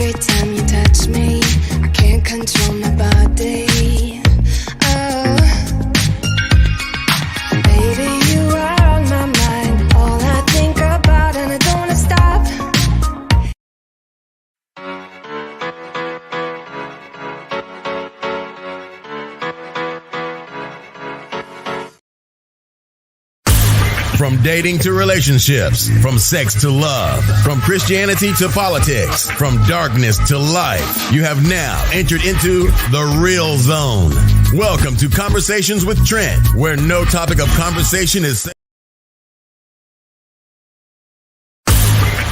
Every time you touch me, I can't control my body. Oh, baby, you are on my mind. All I think about, and I don't wanna stop. From dating to relationships, from sex to love, from Christianity to politics, from darkness to light, you have now entered into the real zone. Welcome to Conversations with Trent, where no topic of conversation is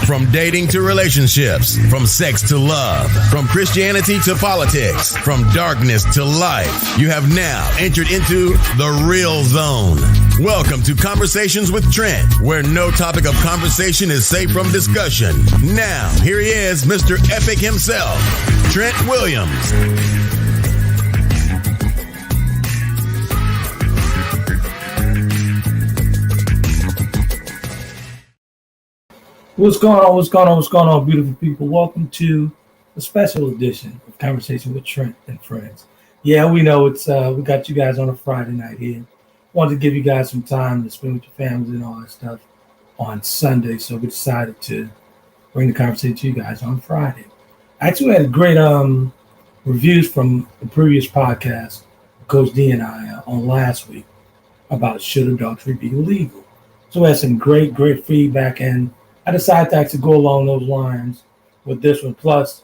from dating to relationships, from sex to love, from Christianity to politics, from darkness to light, you have now entered into the real zone. Welcome to Conversations with Trent, where no topic of conversation is safe from discussion. Now, here he is, Mr. Epic himself, Trent Williams. What's going on, beautiful people? Welcome to a special edition of Conversation with Trent and Friends. Yeah, we know it's we got you guys on a Friday night here. Wanted to give you guys some time to spend with your families and all that stuff on Sunday, so we decided to bring the conversation to you guys on Friday. Actually, we had great reviews from the previous podcast, Coach D and I, on last week about should adultery be illegal. So we had some great feedback, and I decided to actually go along those lines with this one. Plus,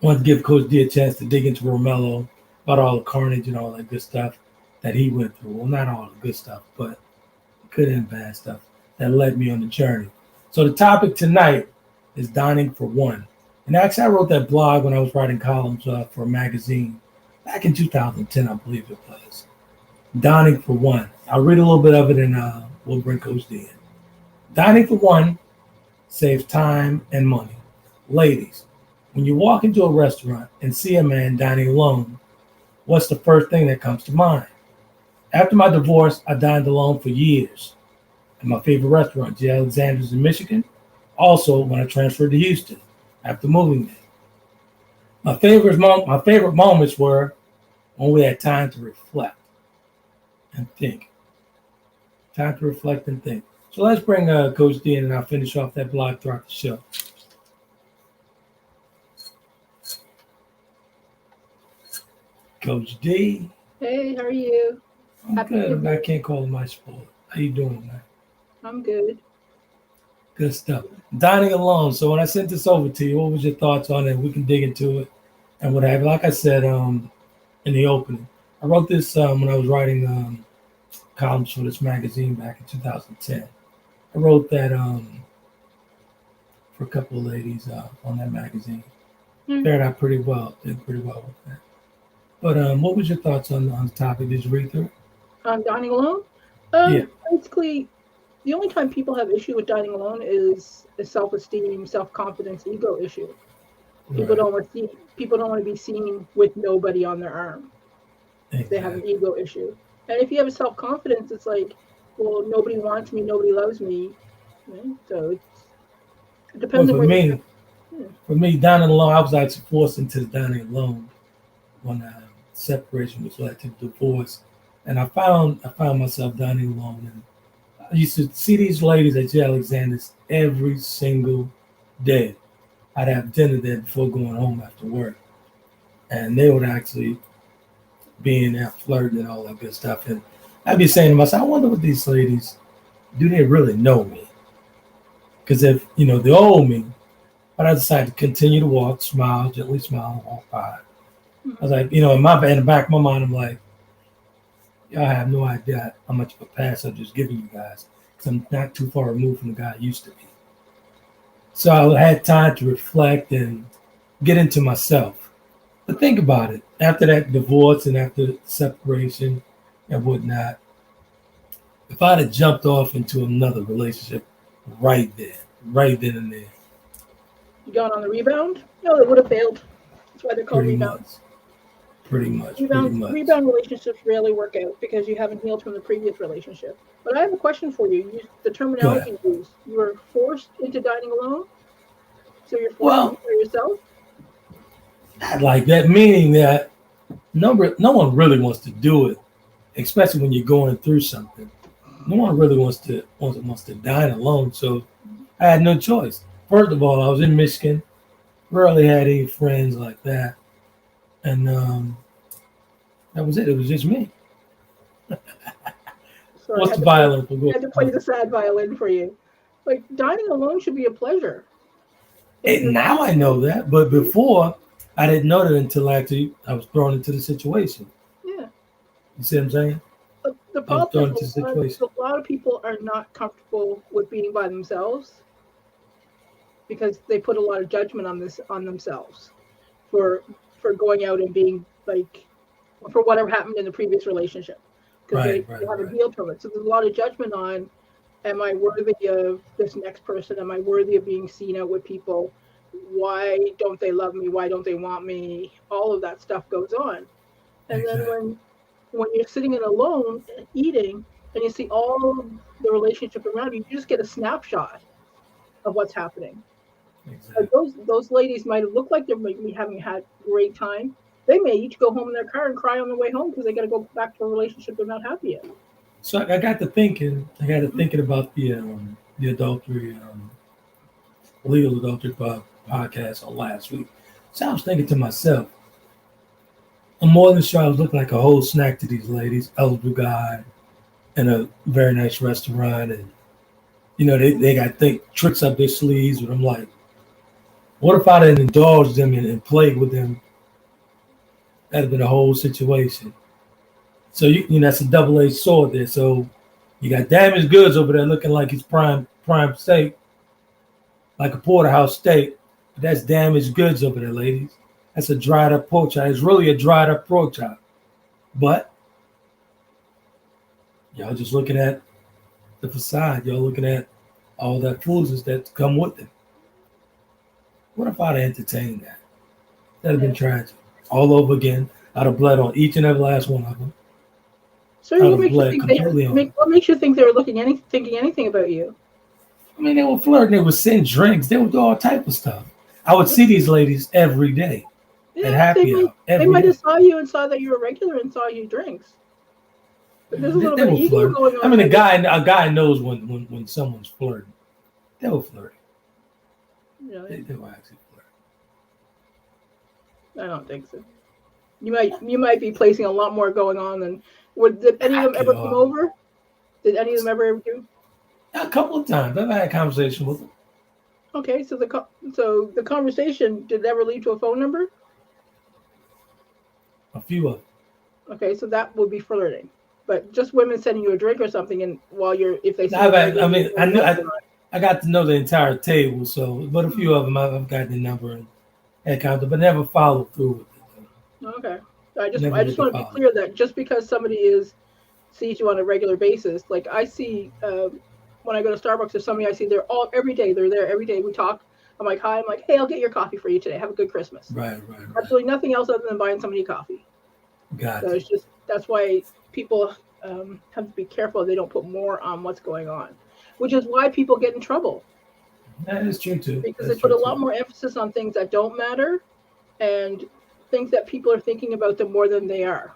I wanted to give Coach D a chance to dig into Romello about all the carnage and all that good stuff that he went through. Well, not all the good stuff, but good and bad stuff that led me on the journey. So the topic tonight is dining for one. And actually, I wrote that blog when I was writing columns for a magazine back in 2010, I believe it was. Dining for one. I'll read a little bit of it and we'll bring Coach D in. Dining for one saves time and money. Ladies, when you walk into a restaurant and see a man dining alone, what's the first thing that comes to mind? After my divorce, I dined alone for years at my favorite restaurant, J. Alexander's in Michigan. Also, when I transferred to Houston after moving there. My favorite moments were when we had time to reflect and think. Time to reflect and think. So let's bring Coach D in, and I'll finish off that blog throughout the show. Coach D. Hey, how are you? I'm good. I can't call it my sport. How you doing, man? I'm good. Good stuff. Dining alone. So when I sent this over to you, what was your thoughts on it? We can dig into it and what have you. Like I said in the opening, I wrote this when I was writing columns for this magazine back in 2010. I wrote that for a couple of ladies on that magazine. Fared out pretty well. Did pretty well with that. But what was your thoughts on the topic? Did you read through it? On dining alone? Yeah. Basically, the only time people have issue with dining alone is a self-esteem, self-confidence, ego issue. People don't want to be seen with nobody on their arm. Exactly. They have an ego issue. And if you have a self-confidence, it's like, well, nobody wants me, nobody loves me. Right? So it depends on for me, dining alone, I was actually forced into the dining alone when separation was led to divorce. And I found myself dining alone. And I used to see these ladies at J. Alexander's every single day. I'd have dinner there before going home after work. And they would actually be in there flirting and all that good stuff. And I'd be saying to myself, I wonder what these ladies, do they really know me? Because if, they owe me, but I decided to continue to walk, gently smile, and walk by. I was like, in the back of my mind, I'm like, y'all have no idea how much of a pass I'm just giving you guys, because I'm not too far removed from the guy I used to be. So I had time to reflect and get into myself. But think about it. After that divorce and after separation and whatnot, if I'd have jumped off into another relationship right then and there. You gone on the rebound? No, it would have failed. That's why they're called rebounds. Pretty much. Rebound relationships rarely work out because you haven't healed from the previous relationship. But I have a question for you. The terminology you used, you were forced into dining alone? So you're Well, forcing for yourself? not like that, meaning that no one really wants to do it, especially when you're going through something. No one really wants to dine alone. So I had no choice. First of all, I was in Michigan, rarely had any friends like that, and that was it. It was just me. So What's the violin for? I had to play the sad violin for you. Like dining alone should be a pleasure. Now I know that, but before I didn't know that until actually I was thrown into the situation. Yeah. You see what I'm saying? But the I was thrown problem into is the situation. a lot of people are not comfortable with being by themselves because they put a lot of judgment on themselves for going out and being like for whatever happened in the previous relationship because they have a deal from it. So there's a lot of judgment on, am I worthy of this next person? Am I worthy of being seen out with people? Why don't they love me? Why don't they want me? All of that stuff goes on. And then when you're sitting in alone eating and you see all the relationship around you, you just get a snapshot of what's happening. Exactly. Those ladies might look like they're maybe having had a great time. They may each go home in their car and cry on the way home because they got to go back to a relationship they're not happy in. So I got to thinking. About the adultery, legal adultery podcast on last week. So I was thinking to myself, I'm more than sure I was looking like a whole snack to these ladies, eligible guy, in a very nice restaurant, and they got tricks up their sleeves. But I'm like, what if I didn't indulge them and played with them? That'd have been a whole situation. So that's a double-edged sword there. So you got damaged goods over there looking like it's prime steak, like a porterhouse steak. But that's damaged goods over there, ladies. That's a dried up pork chop. It's really a dried up pork chop. But y'all just looking at the facade. Y'all looking at all that foolishness that come with it. What if I'd entertained that? That'd have been tragic. All over again. I'd have bled on each and every last one of them. So what makes you think they were thinking anything about you? I mean, they were flirting. They would send drinks. They would do all type of stuff. I would see these ladies every day at happy hour. They might have saw you and saw that you were regular and saw you drinks. But there's a little bit of ego going on. I mean, a guy knows when someone's flirting. They were flirting. Really? They were actually flirting. I don't think so. You might be placing a lot more going on than. Did any of them ever come over? Did any of them ever do? A couple of times. I've had a conversation with them. Okay, so the conversation, did it ever lead to a phone number? A few of them. Okay, so that would be flirting. But just women sending you a drink or something, and if they. I got to know the entire table, but a few of them I've gotten the number and had contact, but never followed through with it. Okay. I just want to be clear that just because somebody sees you on a regular basis, like I see when I go to Starbucks, there's somebody I see there every day. They're there every day. We talk. I'm like, hi. I'm like, hey, I'll get your coffee for you today. Have a good Christmas. Right. Absolutely nothing else other than buying somebody coffee. Got it. So that's why people have to be careful they don't put more on what's going on, which is why people get in trouble. That is true too. Because they put a lot more emphasis on things that don't matter, and things that people are thinking about them more than they are.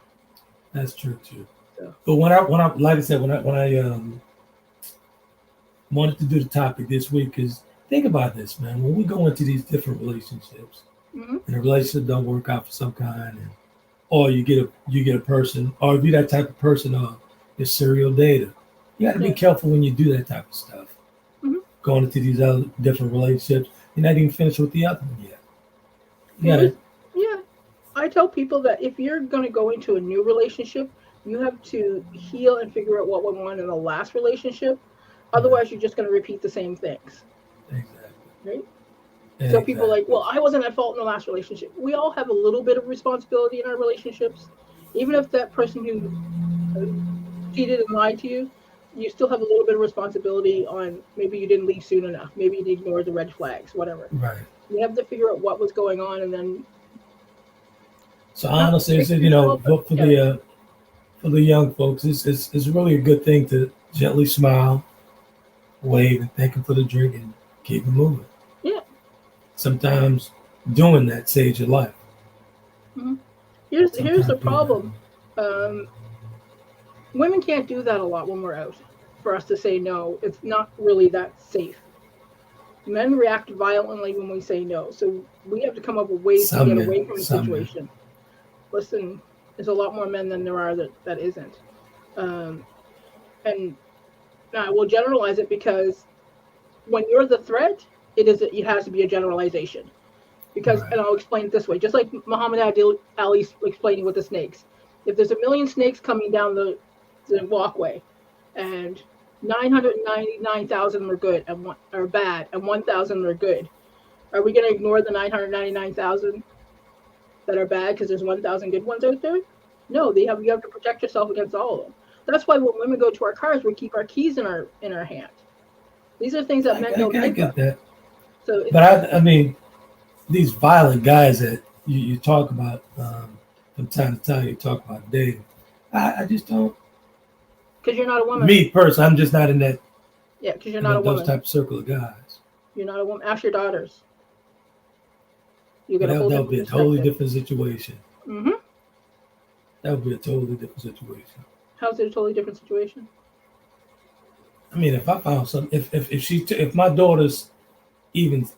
That's true too. So. But when I like I said, when I wanted to do the topic this week, is think about this, man. When we go into these different relationships, and a relationship don't work out for some kind, or you get a person, or if you're that type of person, or you're serial dater, you got to be careful when you do that type of stuff. Going into these other different relationships, you're not even finished with the other one yet. Yeah. I tell people that if you're going to go into a new relationship, you have to heal and figure out what went on in the last relationship. Otherwise, you're just going to repeat the same things. Exactly. Right? Exactly. So people are like, well, I wasn't at fault in the last relationship. We all have a little bit of responsibility in our relationships. Even if that person who cheated and lied to you, you still have a little bit of responsibility on maybe you didn't leave soon enough. Maybe you ignored the red flags, whatever. Right. You have to figure out what was going on and then. So honestly, for the young folks, it's really a good thing to gently smile, wave, and thank them for the drink and keep it moving. Yeah. sometimes doing that saves your life. Mm-hmm. Here's the problem. Women can't do that a lot when we're out. For us to say no, it's not really that safe. Men react violently when we say no, so we have to come up with ways to get away from the situation. Listen, there's a lot more men than there are that isn't, and I will generalize it because when you're the threat, it has to be a generalization. Because, and I'll explain it this way, just like Muhammad Ali explaining with the snakes. If there's a million snakes coming down the walkway, and 999,000 are good and are bad, and 1,000 are good, are we going to ignore the 999,000 that are bad because there's 1,000 good ones out there? No, you have to protect yourself against all of them. That's why when women go to our cars, we keep our keys in our hand. These are things that men don't. I get that. So, but I mean, these violent guys that you talk about from time to time, you talk about dating. I just don't. Because you're not a woman. Me personally, I'm just not in that. Yeah, because you're not a woman. Those type of circle of guys. You're not a woman. Ask your daughters. That'll be a totally different situation. Mm-hmm. That would be a totally different situation. How's it a totally different situation? I mean, if I found something, if my daughters even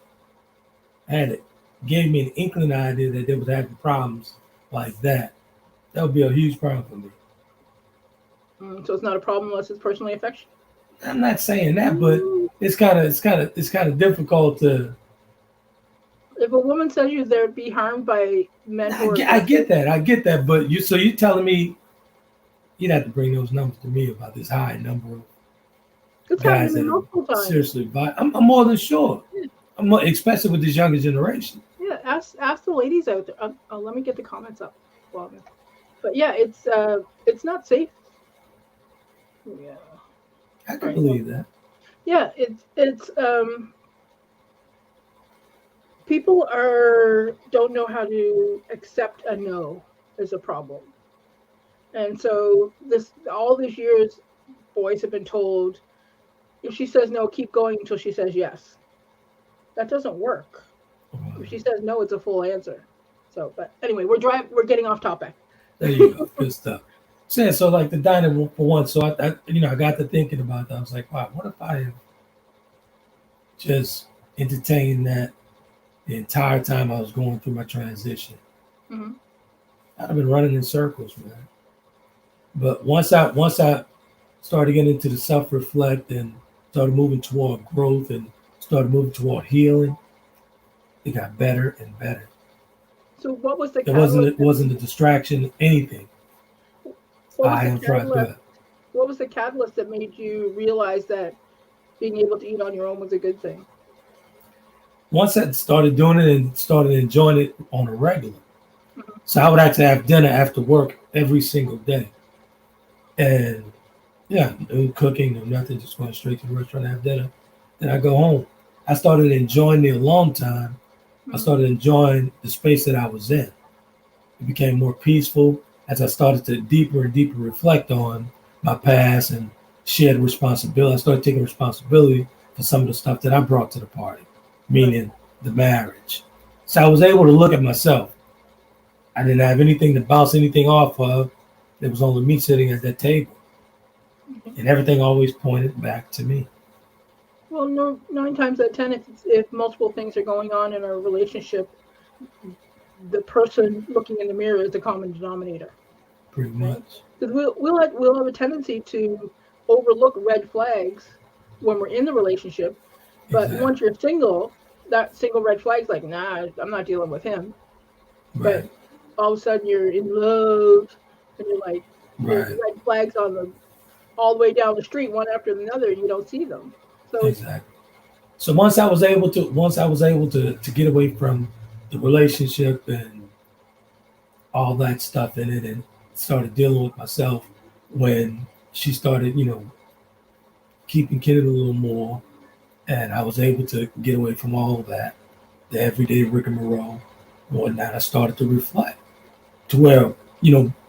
gave me an inkling idea that they was having problems like that would be a huge problem for me. So it's not a problem unless it's personally affectionate. I'm not saying that, but it's kind of difficult to. If a woman says they'd be harmed by men who are I get that, but you're telling me you'd have to bring those numbers to me about this high number of guys that are seriously I'm more than sure. Yeah. Especially with this younger generation. Yeah, ask the ladies out there. Let me get the comments up. But yeah, it's not safe. Yeah, I can believe that. Yeah, it's people don't know how to accept a no is a problem. And so all these years, boys have been told, if she says no, keep going until she says yes. That doesn't work. If she says no, it's a full answer. So, but anyway, we're getting off topic. There you go, good stuff. So like the dining for one. So I got to thinking about that. I was like, wow, what if I just entertained that the entire time I was going through my transition? Mm-hmm. I'd have been running in circles, man. But once I started getting into the self-reflect and started moving toward growth and started moving toward healing, it got better and better. So what was the catalyst? It wasn't a distraction, anything. What was the catalyst that made you realize that being able to eat on your own was a good thing? Once I started doing it and started enjoying it on a regular. Mm-hmm. So I would actually have dinner after work every single day. And yeah, no cooking, no nothing, just going straight to the restaurant to have dinner. Then I go home. I started enjoying the alone time. Mm-hmm. I started enjoying the space that I was in. It became more peaceful as I started to deeper and deeper reflect on my past and shared responsibility. I started taking responsibility for some of the stuff that I brought to the party, meaning the marriage. So I was able to look at myself. I didn't have anything to bounce anything off of. There was only me sitting at that table. And everything always pointed back to me. Well, 9 times out of 10, if multiple things are going on in our relationship, the person looking in the mirror is the common denominator. Pretty much. Because we'll have a tendency to overlook red flags when we're in the relationship, but exactly. Once you're single, that single red flag's like, nah, I'm not dealing with him. Right. But all of a sudden you're in love, and you're like, there's red flags all the way down the street, one after another, and you don't see them. So exactly. So once I was able to get away from the relationship and all that stuff in it, and started dealing with myself, when she started, keeping Kennedy a little more, and I was able to get away from all of that, the everyday rigmarole and whatnot, I started to reflect to where,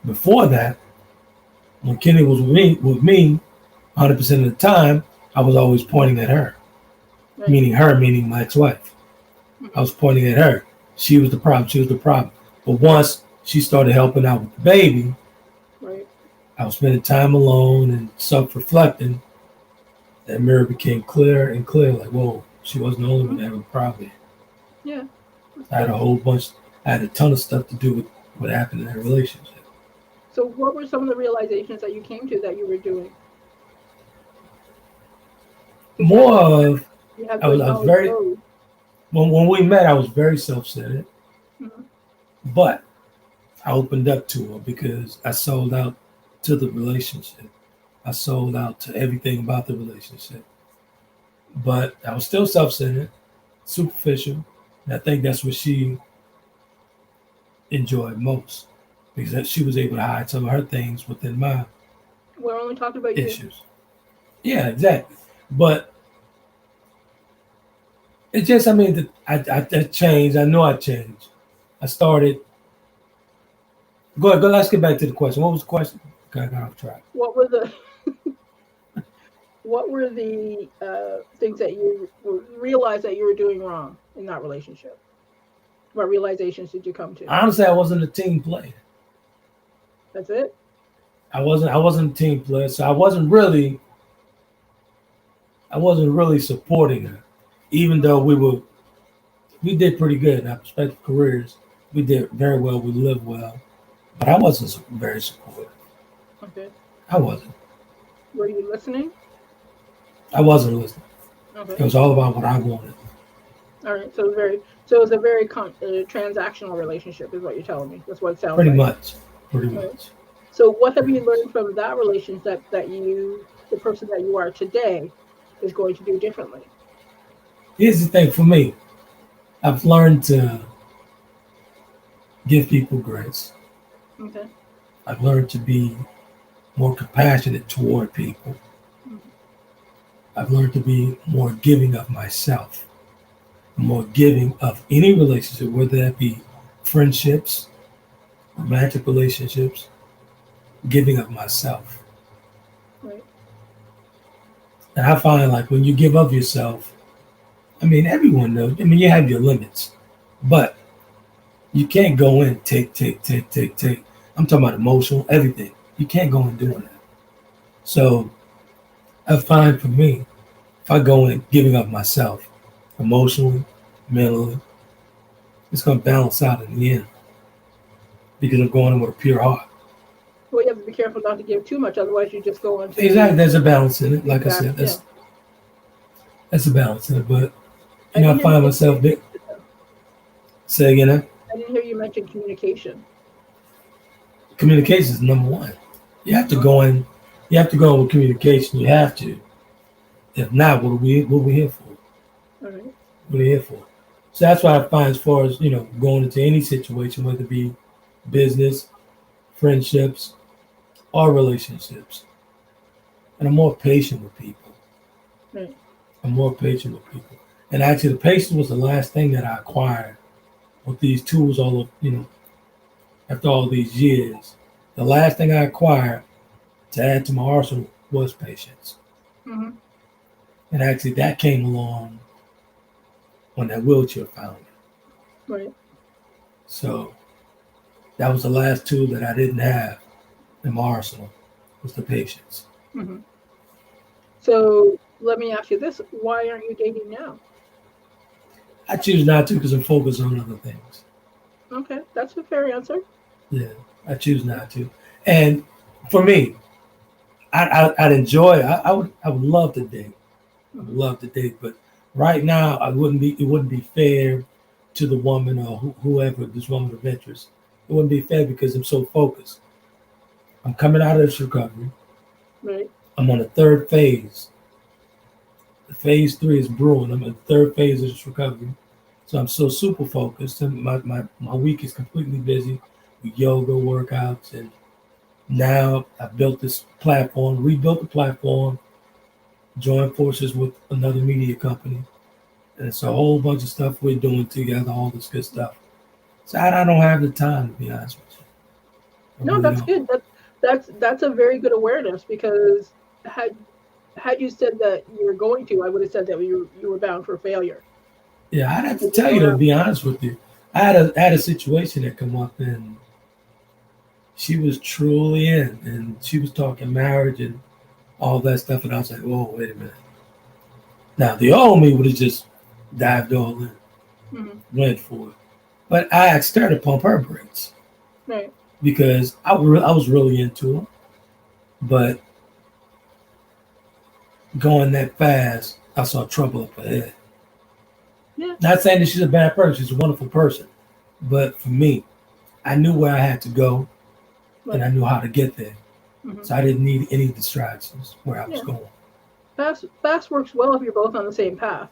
before that, when Kennedy was with me 100% of the time, I was always pointing at her, meaning my ex-wife. I was pointing at her. She was the problem. She was the problem. But once she started helping out with the baby, Right. I was spending time alone and self-reflecting. That mirror became clearer and clearer. Like, whoa, she wasn't the only one having a problem. Yeah. I had a whole bunch. I had a ton of stuff to do with what happened in that relationship. So, what were some of the realizations that you came to that you were doing? More of, You have I was very, when we met, I was very self-centered, Mhm. but I opened up to her because I sold out to the relationship. I sold out to everything about the relationship. But I was still self-centered, superficial, and I think that's what she enjoyed most because she was able to hide some of her things within my We're only talking about you. issues. Yeah, exactly. But it just, I mean, I changed. I know I changed. I started. Go ahead. Go. Let's get back to the question. What was the question? Okay, I got off track. What were the things that you realized that you were doing wrong in that relationship? What realizations did you come to? Honestly, I wasn't a team player. That's it. I wasn't a team player, so I wasn't really supporting her, even though we did pretty good in our respective careers. We did very well. We lived well, but I wasn't very supportive. Okay. I wasn't. Were you listening? I wasn't listening. Okay. It was all about what I wanted. All right. So it was a very transactional relationship, is what you're telling me. That's what it sounds Pretty like. much. Pretty Right. much. So what have you learned from that relationship that you, the person that you are today, is going to do differently? Here's the thing for me. I've learned to give people grace. Okay. I've learned to be more compassionate toward people. Mhm. I've learned to be more giving of myself, more giving of any relationship, whether that be friendships, romantic relationships, giving of myself. Right. And I find like when you give of yourself, I mean, everyone knows, I mean, you have your limits, but you can't go in, take. I'm talking about emotional, everything. You can't go in doing that. So I find for me, if I go in giving up myself emotionally, mentally, it's going to balance out in the end because I'm going in with a pure heart. Well, you have to be careful not to give too much, otherwise you just go into Exactly. There's a balance in it. Like exactly. I said, that's a balance in it. But, I I didn't find hear myself, say again, I didn't hear you mention communication. communication is number one. You have to go in with communication. You have to. If not, what are we here for? All right. What are we here for? So that's what I find as far as, going into any situation, whether it be business, friendships, or relationships. And I'm more patient with people. Right. I'm more patient with people. And actually the patience was the last thing that I acquired with these tools after all these years. The last thing I acquired to add to my arsenal was patience. Mm-hmm. And actually that came along when that wheelchair found me. Right. So that was the last tool that I didn't have in my arsenal was the patience. Mm-hmm. So let me ask you this: why aren't you dating now? I choose not to because I'm focused on other things. Okay, that's a fair answer. Yeah, I choose not to. And for me, I'd enjoy. I would love to date. I would love to date, but right now I wouldn't be. It wouldn't be fair to the woman or whoever this woman of interest. It wouldn't be fair because I'm so focused. I'm coming out of this recovery. Right. I'm on the third phase. The phase 3 is brewing. I'm in the third phase of this recovery. So I'm so super focused. And my week is completely busy with yoga workouts. And now I've built this platform, rebuilt the platform, joined forces with another media company. And it's a whole bunch of stuff we're doing together, all this good stuff. So I don't have the time, to be honest with you. No, really that's don't. good. That's a very good awareness, because had you said that you were going to, I would have said that you were bound for failure. Yeah, I'd have to tell you, to be honest with you. I had a situation that come up, and she was truly in, and she was talking marriage and all that stuff, and I was like, "Whoa, wait a minute." Now the old me would have just dived all in, Hmm. went for it, but I asked her to pump her brakes Right. because I was really into her, but going that fast, I saw trouble up ahead. Yeah. Not saying that she's a bad person; she's a wonderful person, but for me, I knew where I had to go, and Right. I knew how to get there. Hmm. So I didn't need any distractions where I was Yeah. going. Fast works well if you're both on the same path.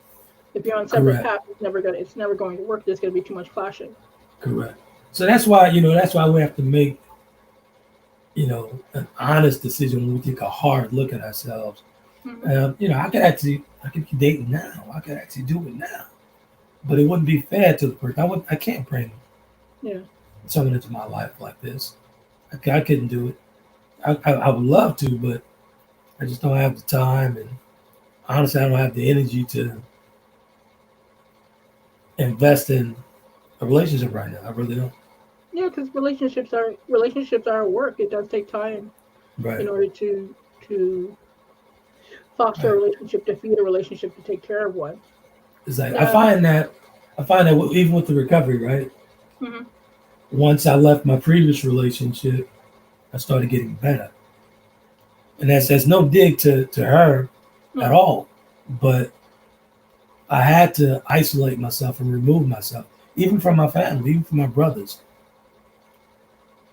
If you're on separate Correct. paths, it's never going to work. There's going to be too much clashing. Correct. So that's why we have to make, an honest decision when we take a hard look at ourselves. Hmm. I could be dating now. I could actually do it now, but it wouldn't be fair to the person. I can't bring Yeah. someone into my life like this. I couldn't do it. I would love to, but I just don't have the time, and honestly, I don't have the energy to invest in a relationship right now. I really don't. Yeah, because relationships are work. It does take time in Right. order to foster a Right. relationship, to feed a relationship, to take care of one. It's like Um, I find that even with the recovery, right? mhm. Once I left my previous relationship, I started getting better, and that's no dig to her at Mm. all. But I had to isolate myself and remove myself, even from my family, even from my brothers.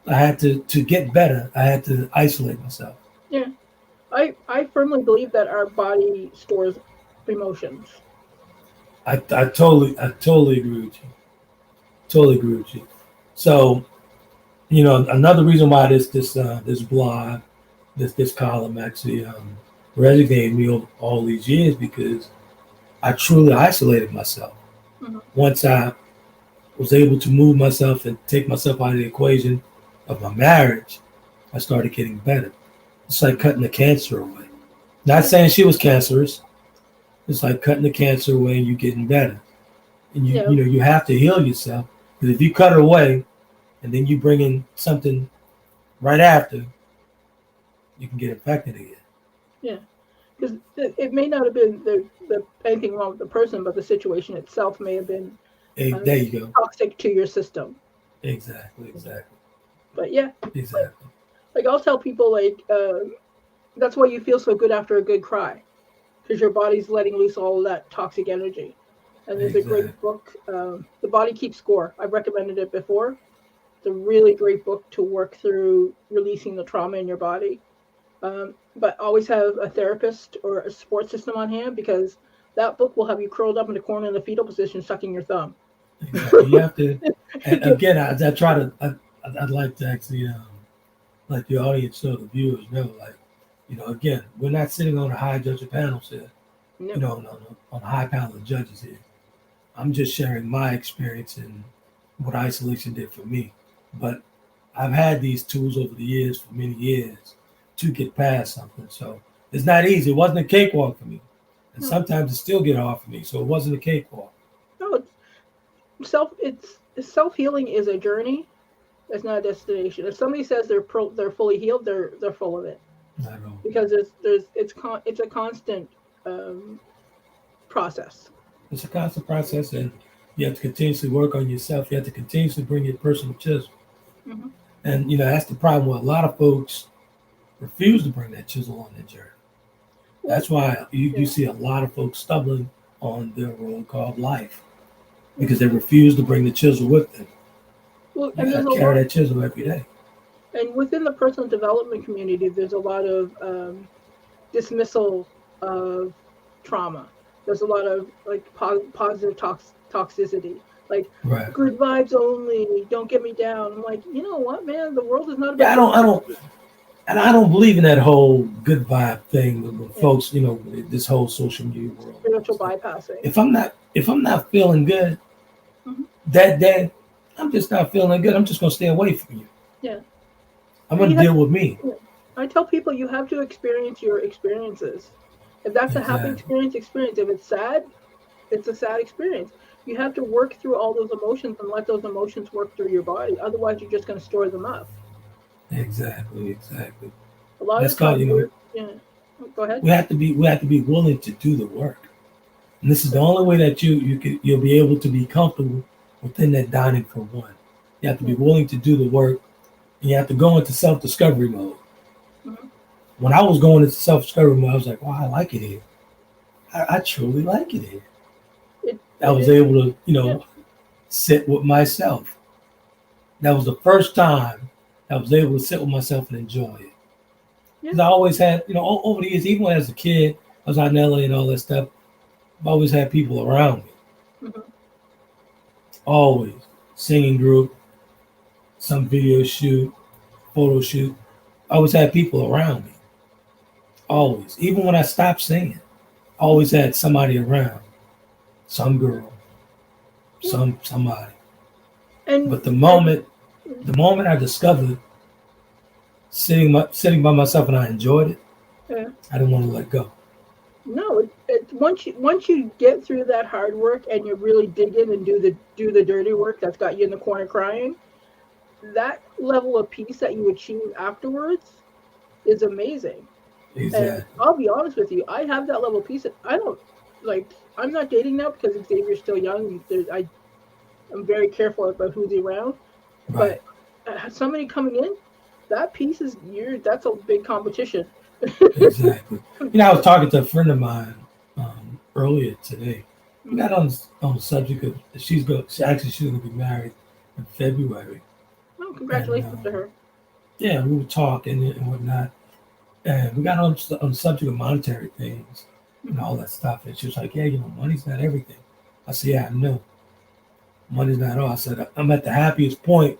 I had to get better. I had to isolate myself. Yeah, I firmly believe that our body stores emotions. I totally agree with you. Totally agree with you. So another reason why this blog, this column actually resonated me all these years because I truly isolated myself. Mhm. Once I was able to move myself and take myself out of the equation of my marriage, I started getting better. It's like cutting the cancer away. Not Yeah, saying she was cancerous. It's like cutting the cancer away and you getting better. And you yeah, you know you have to heal yourself because if you cut it away and then you bring in something right after, you can get infected again. yeah. Because it may not have been the anything wrong with the person, but the situation itself may have been Hey, uh, there you go. toxic to your system. Exactly, exactly, But yeah, like exactly. like I'll tell people that's why you feel so good after a good cry, because your body's letting loose all of that toxic energy. And there's a Exactly. great book, The Body Keeps Score. I've recommended it before. It's a really great book to work through releasing the trauma in your body. But always have a therapist or a support system on hand because that book will have you curled up in the corner in the fetal position, sucking your thumb. Exactly. You have to, and again, I try to, I'd like to actually, let the audience know, the viewers know, like, again, we're not sitting on a high judge panels here, No. no, on a high panel of judges here. I'm just sharing my experience and what isolation did for me. But I've had these tools over the years for many years to get past something. So it's not easy. It wasn't a cakewalk for me. And No. sometimes it still get hard for me. So it wasn't a cakewalk. No. It's self healing is a journey. It's not a destination. If somebody says they're fully healed, they're full of it I know. because it's a constant um, process. It's a constant process, and you have to continuously work on yourself. You have to continuously bring your personal chisel. Hmm. And, that's the problem with a lot of folks refuse to bring that chisel on their journey. Well, That's why you yeah. see a lot of folks stumbling on their road called life because Hmm. they refuse to bring the chisel with them. Well, You and got there's to a carry lot, that chisel every day. and within the personal development community, there's a lot of dismissal of trauma. There's a lot of like positive toxicity, like Right. good vibes only. Don't get me down. I'm like, you know what, man? The world is not Yeah, about good vibes. I don't believe in that whole good vibe thing with Yeah, folks. This whole social media world and all spiritual this stuff. bypassing. If I'm not feeling good Hmm. that day, I'm just not feeling good. I'm just gonna stay away from you. Yeah, I'm and gonna you have. deal with me. Yeah. I tell people you have to experience your experiences. If that's a happy Exactly. experience, experience. If it's sad, it's a sad experience. You have to work through all those emotions and let those emotions work through your body. Otherwise, you're just going to store them up. Exactly. A lot of That's the called, time, yeah. Go ahead. we have to be willing to do the work. And this is the only way that you'll be able to be comfortable within that dining for one. You have to be willing to do the work, and you have to go into self-discovery mode. Mhm. When I was going into self-discovery mode, I was like, "Wow, I like it here. I truly like it here." I It was is, able to, yeah, sit with myself. That was the first time I was able to sit with myself and enjoy it. yeah. Because I always had, over the years, even when I was a kid, I was out in LA and all that stuff. I've always had people around me. Mhm. Always. Singing group, some video shoot, photo shoot. I always had people around me. Always. Even when I stopped singing, I always had somebody around. Some girl, Yeah. somebody. And, But the and moment I discovered sitting by myself and I enjoyed it, yeah. I didn't want to let go. No, once you get through that hard work and you really dig in and do the dirty work that's got you in the corner crying, that level of peace that you achieve afterwards is amazing. And Exactly. I'll be honest with you, I have that level of peace. I don't like. I'm not dating now because Xavier's still young. I'm very careful about who's around. Right. But somebody coming in, that piece is you. That's a big competition. Exactly. I was talking to a friend of mine earlier today. We got on the subject of she's going to be married in February, Well, and congratulations to her. yeah, we were talking and whatnot, and we got on the subject of monetary things and Mhm. all that stuff. And she was like, "Yeah, money's not everything." I said, "Yeah, I know, money's not all." I said, "I'm at the happiest point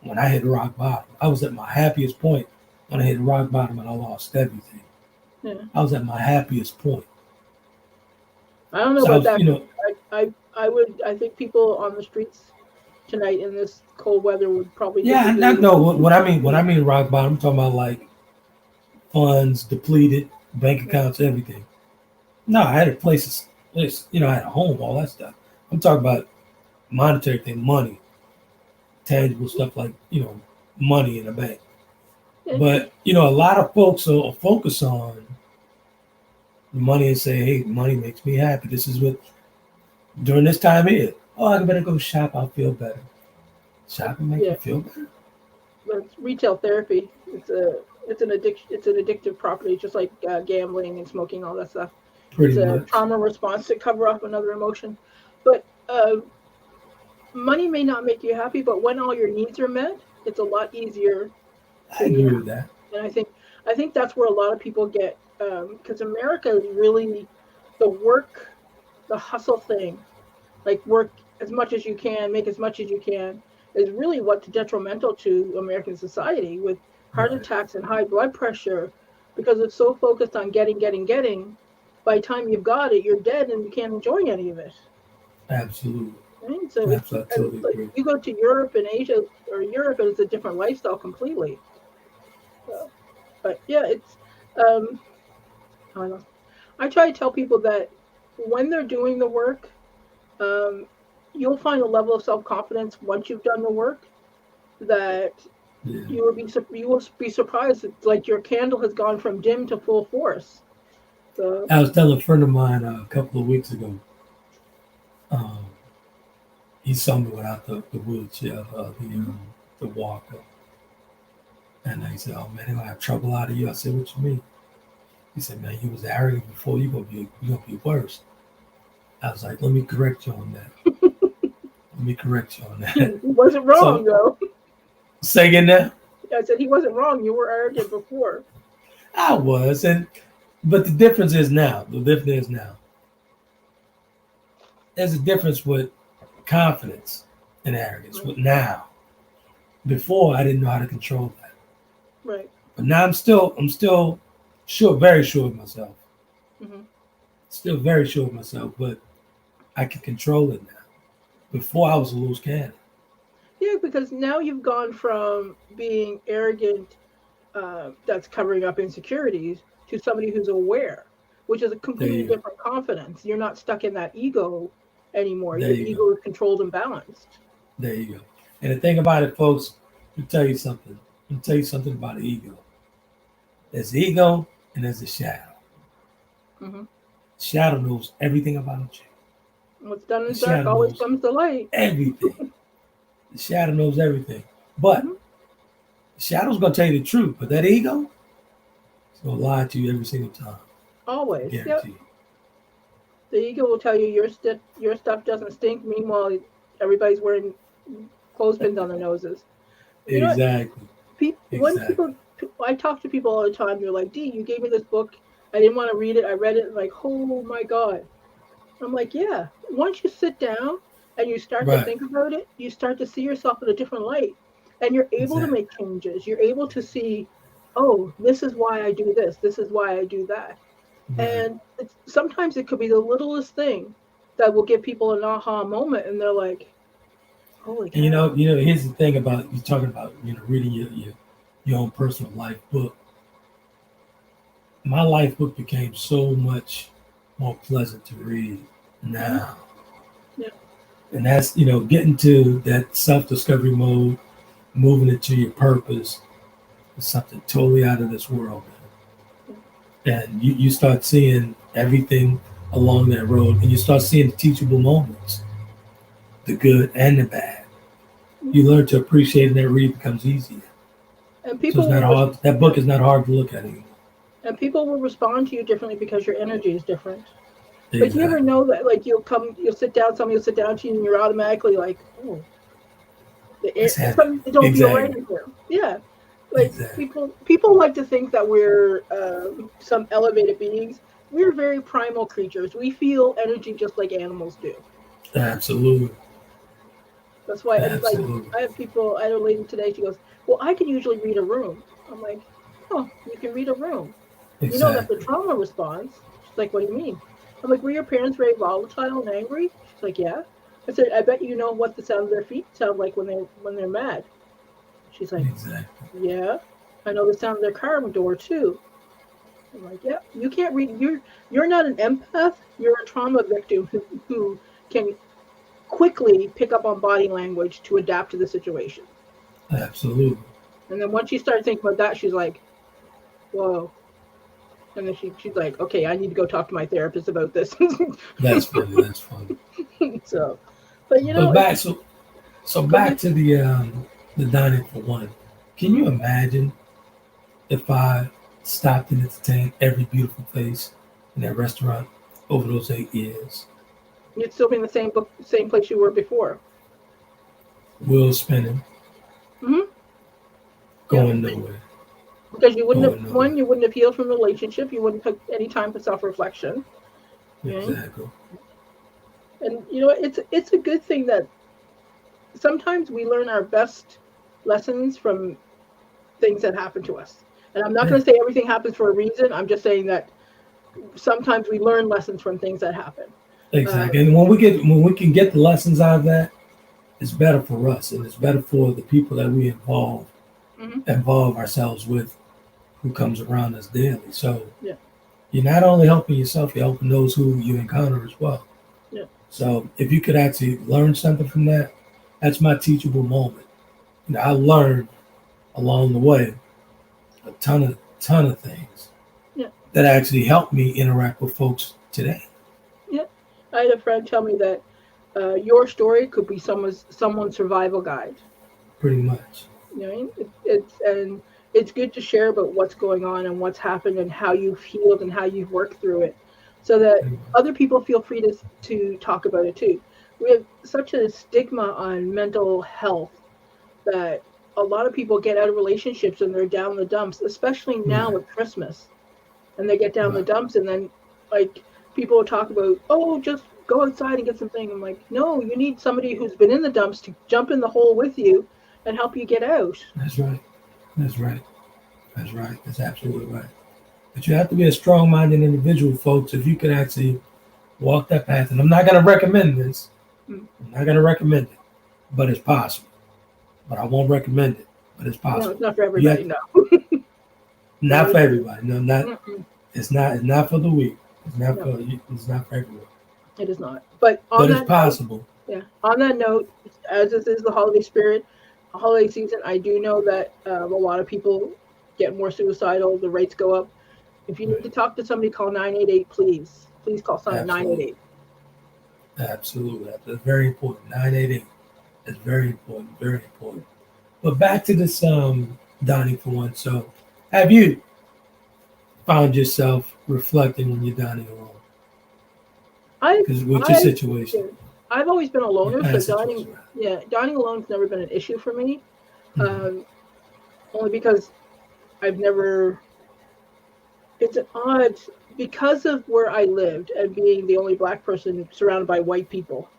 when I hit rock bottom. I was at my happiest point when I hit rock bottom and I lost everything. Yeah. I was at my happiest point." I don't know So I about was, that. I think people on the streets tonight in this cold weather would probably yeah, disagree I with know what I mean. When I me. mean rock bottom, I'm talking about like funds depleted, bank Yeah. accounts, everything. No, I had a I had a home, all that stuff. I'm talking about monetary thing, money, tangible stuff like money in the bank. Yeah, But a lot of folks will focus on the money and say, "Hey, money makes me happy. This is what during this time here. Oh, I better go shop. I'll feel better. Shopping make you yeah. feel better. It's retail therapy. It's an addiction. It's an addictive property, just like gambling and smoking, all that stuff. Pretty It's a much. trauma response to cover up another emotion. But money may not make you happy, but when all your needs are met, it's a lot easier I to be agree with happy. that. And I think that's where a lot of people get because America is really the work, the hustle thing, like work as much as you can, make as much as you can, is really what's detrimental to American society with heart Right. attacks and high blood pressure because it's so focused on getting, getting, getting. By the time you've got it, you're dead and you can't enjoy any of it. Absolutely. Right? So Absolutely. I and totally like agree. you go to Europe and Asia or Europe, and it's a different lifestyle completely. So, but yeah, it's um, I don't know. I try to tell people that when they're doing the work, um, you'll find a level of self confidence once you've done the work that Yeah. you will be surprised. It's like your candle has gone from dim to full force. So I was telling a friend of mine a couple of weeks ago. Um, he saw me without the wheelchair, the walker, and he said, "Oh man, they're gonna have trouble out of you." I said, "What you mean?" He said, "Man, you was arrogant before. You gonna be worse." I was like, "Let me correct you on that. Let me correct you on he that." wasn't wrong So though. say again now. I said he wasn't wrong. You were arrogant before. I was, but the difference is now. The difference is now. There's a difference with confidence and arrogance. Right. With now, before I didn't know how to control that, Right. but now I'm still sure, very sure of myself. Hmm. Still very sure of myself, but I can control it now. Before I was a loose cannon. Yeah, because now you've gone from being arrogant, that's covering up insecurities, to somebody who's aware, which is a There completely you go. different confidence. You're not stuck in that ego. anymore. There Your you ego is controlled and balanced. There you go. And the thing about it, folks, let me tell you something. Let me tell you something about the ego. There's the ego and there's the shadow. Mm-hmm. Shadow knows everything about you. What's done in The the dark shadow always knows comes to light. everything. The shadow knows everything. But Mm-hmm. the shadow's going to tell you the truth. But that ego is going to lie to you every single time. Always. I guarantee you. The ego will tell you your stuff doesn't stink. Meanwhile, everybody's wearing clothespins on their noses. You know what? Exactly. When Exactly. I talk to people all the time. They're like, "Dee, you gave me this book. I didn't want to read it. I read it. And like, oh my god." I'm like, "Yeah." Once you sit down and you start to Right. think about it, you start to see yourself in a different light, and you're able to Exactly. make changes. You're able to see, oh, this is why I do this. This is why I do that. Right. And sometimes it could be the littlest thing that will give people an aha moment, and they're like, "Holy And cow!" here's the thing about you talking about, reading your own personal life book. My life book became so much more pleasant to read now. Yeah. And that's, getting to that self-discovery mode, moving into your purpose is something totally out of this world, man. And you start seeing everything along that road, and you start seeing the teachable moments, the good and the bad. You learn to appreciate, and that read becomes easier. And So people it's not hard. That book is not hard to look at anymore. and people will respond to you differently because your energy is different. Exactly. But you ever know that, like, you'll sit down, somebody will sit down to you, and you're automatically like, oh, something don't feel right in here. Yeah, like Exactly. people like to think that we're some elevated beings. We're very primal creatures. We feel energy just like animals do. Absolutely. That's why, and like, Absolutely. I had a lady today. She goes, "Well, I can usually read a room." I'm like, "Oh, you can read a room. You know that's a Exactly. trauma response." She's like, "What do you mean?" I'm like, "Were your parents very volatile and angry?" She's like, "Yeah." I said, "I bet you know what the sound of their feet sound like when they're mad." She's like, Exactly. "Yeah, I know the sound of their car door too." I'm like, "Yeah, you can't read. You're not an empath. You're a trauma victim who can quickly pick up on body language to adapt to the situation." Absolutely. And then once she started thinking about that, she's like, "Whoa." And then she's like, "Okay, I need to go talk to my therapist about this." That's funny. That's funny. So, but But back to the dining for one. Can you Mhm. imagine if I stopped and entertained every beautiful face in that restaurant over those 8 years? You'd still be in the same place you were before. Wheels spinning, Hmm. Yeah, going nowhere, because you wouldn't have going nowhere. you wouldn't have healed from the relationship. You wouldn't take any time for self-reflection. You Exactly. And it's a good thing that sometimes we learn our best lessons from things that happen to us. And I'm not Yeah. going to say everything happens for a reason. I'm just saying that sometimes we learn lessons from things that happen. Exactly. And when we can get the lessons out of that, it's better for us, and it's better for the people that we Mhm. involve ourselves with, who comes around us daily. So Yeah. you're not only helping yourself, you're helping those who you encounter as well. Yeah. So if you could actually learn something from that, that's my teachable moment. I learned along the way a ton of things Yeah. that actually helped me interact with folks today. Yeah. I had a friend tell me that your story could be someone's survival guide. Pretty much. You know, it's good to share about what's going on and what's happened and how you've healed and how you've worked through it, so that Pretty much. other people feel free to talk about it too. We have such a stigma on mental health that a lot of people get out of relationships and they're down the dumps, especially now Right. with Christmas, and they get down the Right. dumps, and then like people will talk about, oh, just go outside and get something. I'm like, no, you need somebody who's been in the dumps to jump in the hole with you and help you get out. That's right. That's right. That's right. That's absolutely right. But you have to be a strong-minded individual, folks, if you could actually walk that path. And I'm not going to recommend this. Mm. I'm not going to recommend it, but it's possible. But I won't recommend it, but it's No, possible. it's not for everybody. No. Not for everybody. No, not. Mm-mm. It's not. It's not for the weak. It's not No. for. It's not for everyone. It is not. But on But it's that possible. note, on that note, as this is the holiday season, I do know that a lot of people get more suicidal. The rates go up. If you need to talk to somebody, call 988, please. Please call Absolutely. 988. Absolutely. That's very important. 988. That's very important. Very important. But back to this dining for one. So have you found yourself reflecting when you're dining alone? I, Because with your I, situation, I've always been a your loner, so past situation. dining alone's never been an issue for me. Mhm. Only because I've never. It's an odd because of where I lived and being the only black person surrounded by white people.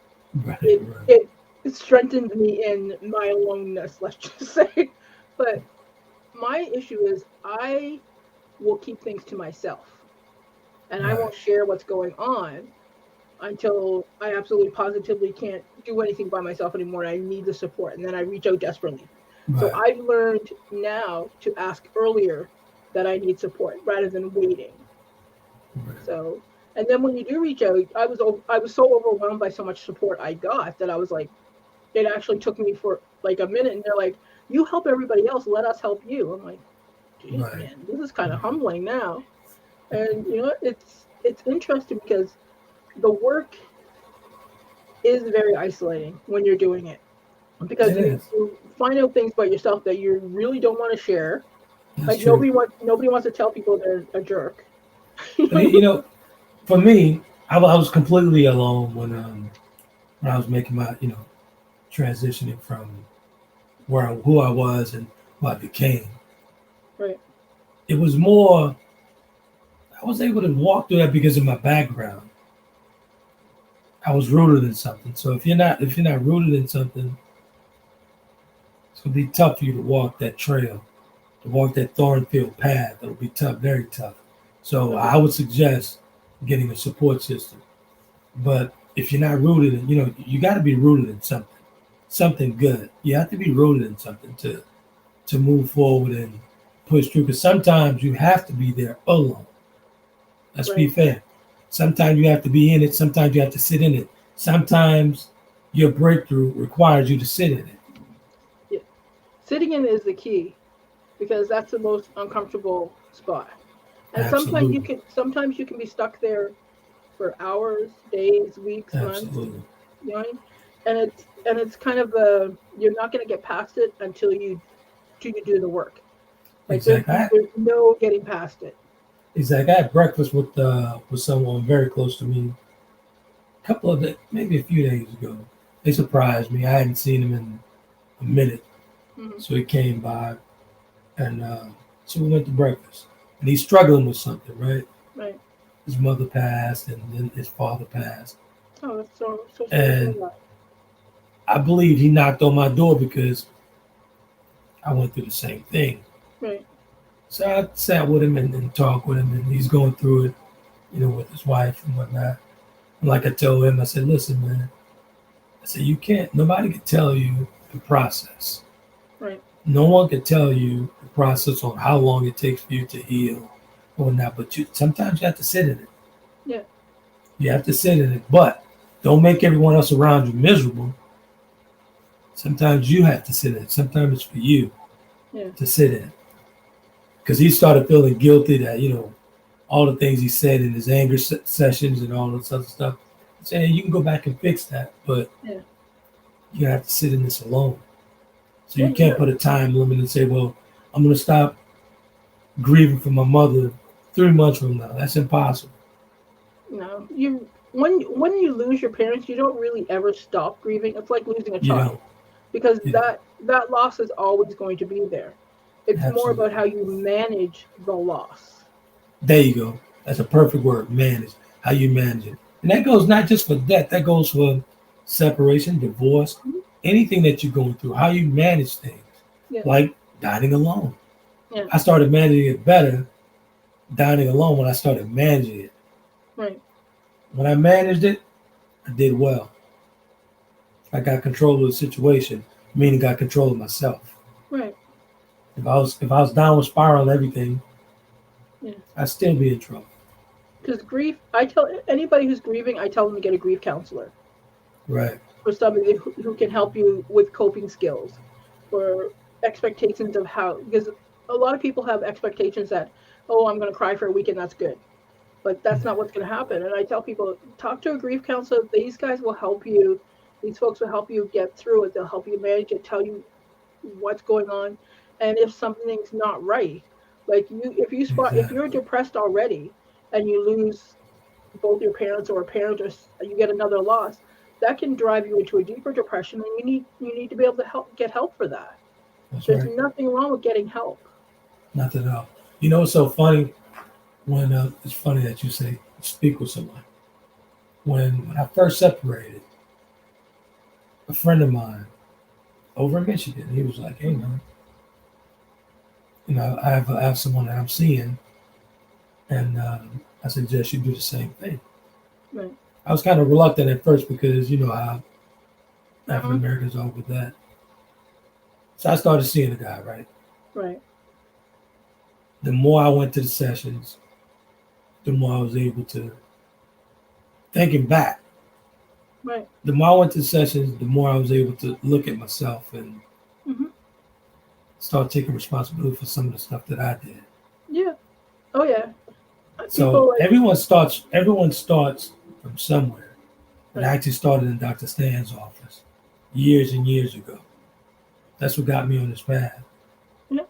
Right, It right. it strengthened me in my aloneness. Let's just say, but my issue is I will keep things to myself, and I Right, won't share what's going on until I absolutely positively can't do anything by myself anymore. I need the support, and then I reach out desperately. So right, I've learned now to ask earlier that I need support rather than waiting. right. So, and then when you do reach out, I was so overwhelmed by so much support I got that I was like, it actually took me for like a minute, and they're like, "You help everybody else, let us help you." I'm like, "Geez, Right. man, this is kind of Right. humbling now." And it's interesting because the work is very isolating when you're doing it because It is. you find out things about yourself that you really don't want to share. That's Like true. nobody wants to tell people they're a jerk. But for me, I was completely alone when I was making my transitioning from who I was and who I became. Right, It was more I was able to walk through that because of my background. I was rooted in something. So if you're not rooted in something, it's gonna be tough for you to walk that trail, to walk that thorn-filled path. It'll be tough, very tough. So right, I would suggest getting a support system. But if you're not rooted in, you got to be rooted in something good. You have to be rooted in something to move forward and push through. Because sometimes you have to be there alone. Let's be right. fair. Sometimes you have to be in it. Sometimes you have to sit in it. Sometimes your breakthrough requires you to sit in it. Yeah. Sitting in is the key because that's the most uncomfortable spot. And Absolutely, sometimes you can be stuck there for hours, days, weeks, months, absolutely, you know. And it's kind of a you're not going to get past it until you do the work. Like exactly. there's no getting past it. Exactly. I had breakfast with someone very close to me a couple of days, maybe a few days ago. They surprised me. I hadn't seen him in a minute, Hmm. so he came by, and so we went to breakfast. And he's struggling with something, right? Right. His mother passed, and then his father passed, Oh, that's so sorry to hear and that. I believe he knocked on my door because I went through the same thing. Right. So I sat with him and talked with him, and he's going through it, with his wife and whatnot. And like I told him, I said, "Listen, man," I said, "you can't. Nobody can tell you the process. Right. No one can tell you the process on how long it takes for you to heal or not. But sometimes you have to sit in it. Yeah. You have to sit in it, but don't make everyone else around you miserable. Sometimes you have to sit in it. Sometimes it's for you Yeah. to sit in." Because he started feeling guilty that all the things he said in his anger sessions and all this other stuff. Saying you can go back and fix that, but Yeah. you have to sit in this alone. So Yeah. you can't You're put a time limit and say, "Well, I'm going to stop grieving for my mother 3 months from now." That's impossible. you when you lose your parents, you don't really ever stop grieving. It's like losing a You don't. child because You don't. that loss is always going to be there. It's more Absolutely. about how you manage the loss. There you go. That's a perfect word. Manage. How you manage it, and that goes not just for death. That goes for separation, divorce, Mhm. anything that you're going through. How you manage things, Yeah. like dining alone. Yeah. I started managing it better dining alone when I started managing it. Right. When I managed it, I did well. I got control of the situation, meaning got control of myself. Right. If I was downward spiral and everything, Yeah. I'd still be in trouble. Because grief, I tell anybody who's grieving, I tell them to get a grief counselor, Right. or somebody who can help you with coping skills, or expectations of how, because a lot of people have expectations that, oh, I'm going to cry for a week and that's good. But that's not what's going to happen. And I tell people, talk to a grief counselor. These guys will help you. These folks will help you get through it. They'll help you manage it, tell you what's going on, and if something's not right. Like if you're Exactly. depressed already and you lose both your parents or a parent, or you get another loss, that can drive you into a deeper depression, and you need to be able to get help for that. That's There's right. nothing wrong with getting help. Nothing else. You know, it's so funny when it's funny that you say speak with someone. When I first separated, a friend of mine over in Michigan, he was like, "Hey man, you know, I have someone that I'm seeing, and I suggest you do the same thing." Right. I was kind of reluctant at first because you know how African Uh-huh. Americans are with that. So I started seeing the guy. Right. Right. The more I went to the sessions, the more I was able to thinking back. Right. The more I went to the sessions, the more I was able to look at myself and Hmm. start taking responsibility for some of the stuff that I did. Yeah. Oh yeah. People So like, everyone starts from somewhere. And I right. actually started in Dr. Stan's office years and years ago. That's what got me on this path Yeah.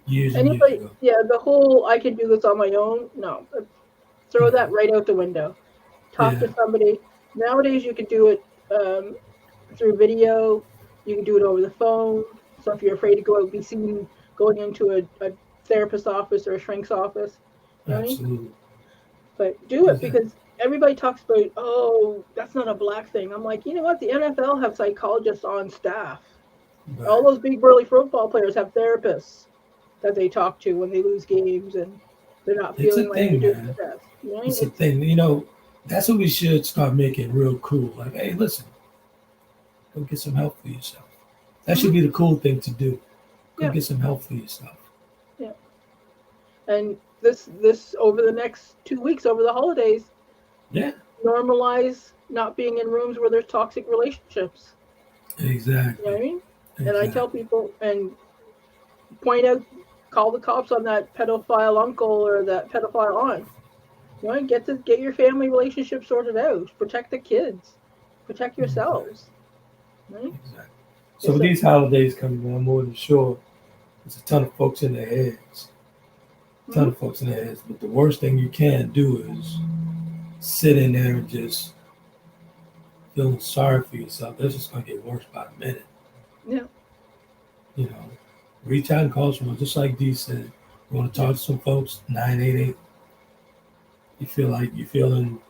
years and years Anybody, ago. yeah, the whole I can do this on my own, no. Throw that Mhm. right out the window. Talk Yeah, to somebody. Nowadays, you can do it through video. You can do it over the phone. So if you're afraid to go be seen going into a therapist's office or a shrink's office, you know what I mean? absolutely. But do it, Exactly. because everybody talks about, oh, that's not a black thing. I'm like, you know what? The NFL have psychologists on staff. All Right. those big burly football players have therapists that they talk to when they lose games and they're not It's a feeling like they're thing, doing man. their best. You know, It's a it's thing. You know, that's what we should start making real cool. Like, hey, listen, go get some help for yourself. That should mhm, be the cool thing to do. Go yeah, get some help for yourself. yeah. And this over the next 2 weeks over the holidays, Yeah, normalize not being in rooms where there's toxic relationships. You know exactly. what I mean? And I tell Exactly. people and point out, call the cops on that pedophile uncle or that pedophile aunt. You know, get your family relationship sorted out. Protect the kids. Protect Exactly. yourselves. Right? Exactly. So It's with a these holidays coming, man, I'm more than sure there's a ton of folks in their heads. A ton mhm. of folks in their heads. But the worst thing you can do is sit in there and just feeling sorry for yourself. That's just gonna get worse by the minute. Yeah, You know, reach out and call someone, just like Dee said. You want to yeah. talk to some folks, 988. You feel like you're feeling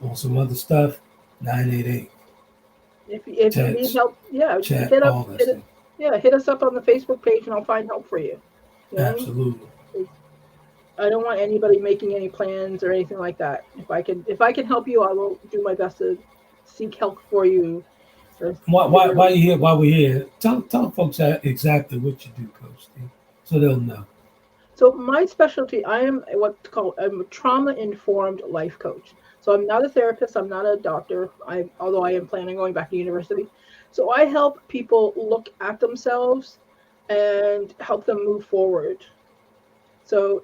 on some other stuff, 988. If you need Text, help, yeah, chat, all that stuff. yeah, hit us up on the Facebook page and I'll find help for you. You know what I mean? Absolutely. It's, I don't want anybody making any plans or anything like that. If I can help you, I will do my best to seek help for you or figure Why out. you here? Why we here? Tell folks exactly what you do, Coach Steve, so they'll know. So my specialty, I am what's called I'm a trauma informed life coach. So I'm not a therapist, I'm not a doctor. Although I am planning on going back to university. So I help people look at themselves and help them move forward. So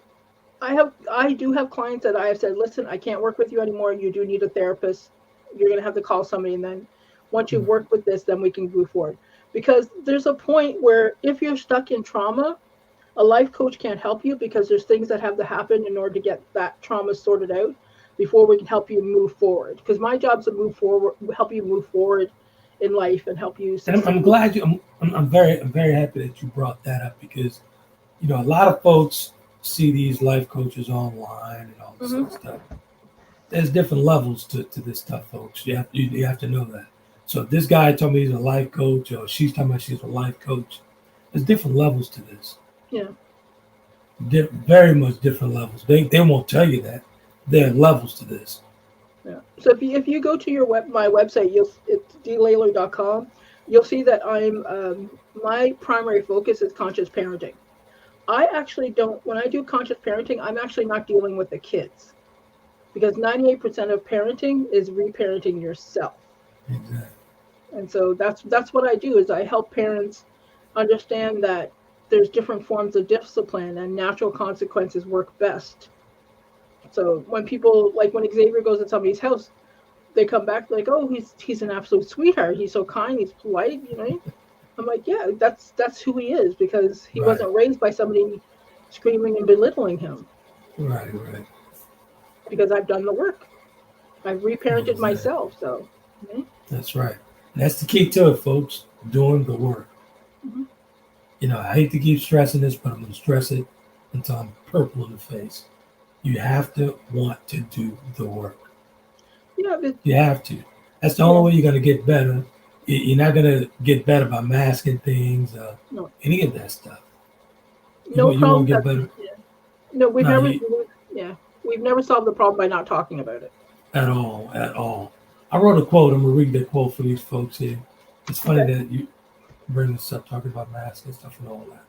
I do have clients that I have said, listen, I can't work with you anymore. You do need a therapist. You're gonna have to call somebody, and then once you Mm, work with this, then we can move forward. Because there's a point where if you're stuck in trauma, a life coach can't help you because there's things that have to happen in order to get that trauma sorted out before we can help you move forward. Because my job is to move forward, help you move forward in life and help you And I'm succeed. glad you. I'm very happy that you brought that up because you know a lot of folks see these life coaches online and all this Hmm. other stuff. There's different levels to this stuff, folks. You have to know that. So if this guy told me he's a life coach, or she's talking about she's a life coach, there's different levels to this. Yeah, Very much different levels. They won't tell you that. There are levels to this. yeah. So if you go to my website, it's dlayler.com. You'll see that my primary focus is conscious parenting. I actually don't when I do conscious parenting, I'm actually not dealing with the kids. because 98% of parenting is reparenting yourself. Exactly. And so that's what I do is I help parents understand that there's different forms of discipline and natural consequences work best. So when people, like when Xavier goes to somebody's house, they come back like, oh, he's an absolute sweetheart. He's so kind. He's polite. You know, I'm like, yeah, that's who he is because he Right. wasn't raised by somebody screaming and belittling him. Right. Because I've done the work. I've reparented Exactly. myself. So. That's right. That's the key to it, folks. Doing the work. Mm-hmm. You know, I hate to keep stressing this, but I'm going to stress it until I'm purple in the face. You have to want to do the work. Yeah, you have to. That's the only way you're going to get better. You're not going to get better by masking things, no. Any of that stuff. No you problem. won't get better. Yeah. No, we've never solved the problem by not talking about it. At all. I wrote a quote. I'm going to read that quote for these folks here. It's funny that you bring this up, talking about masks and stuff and all that.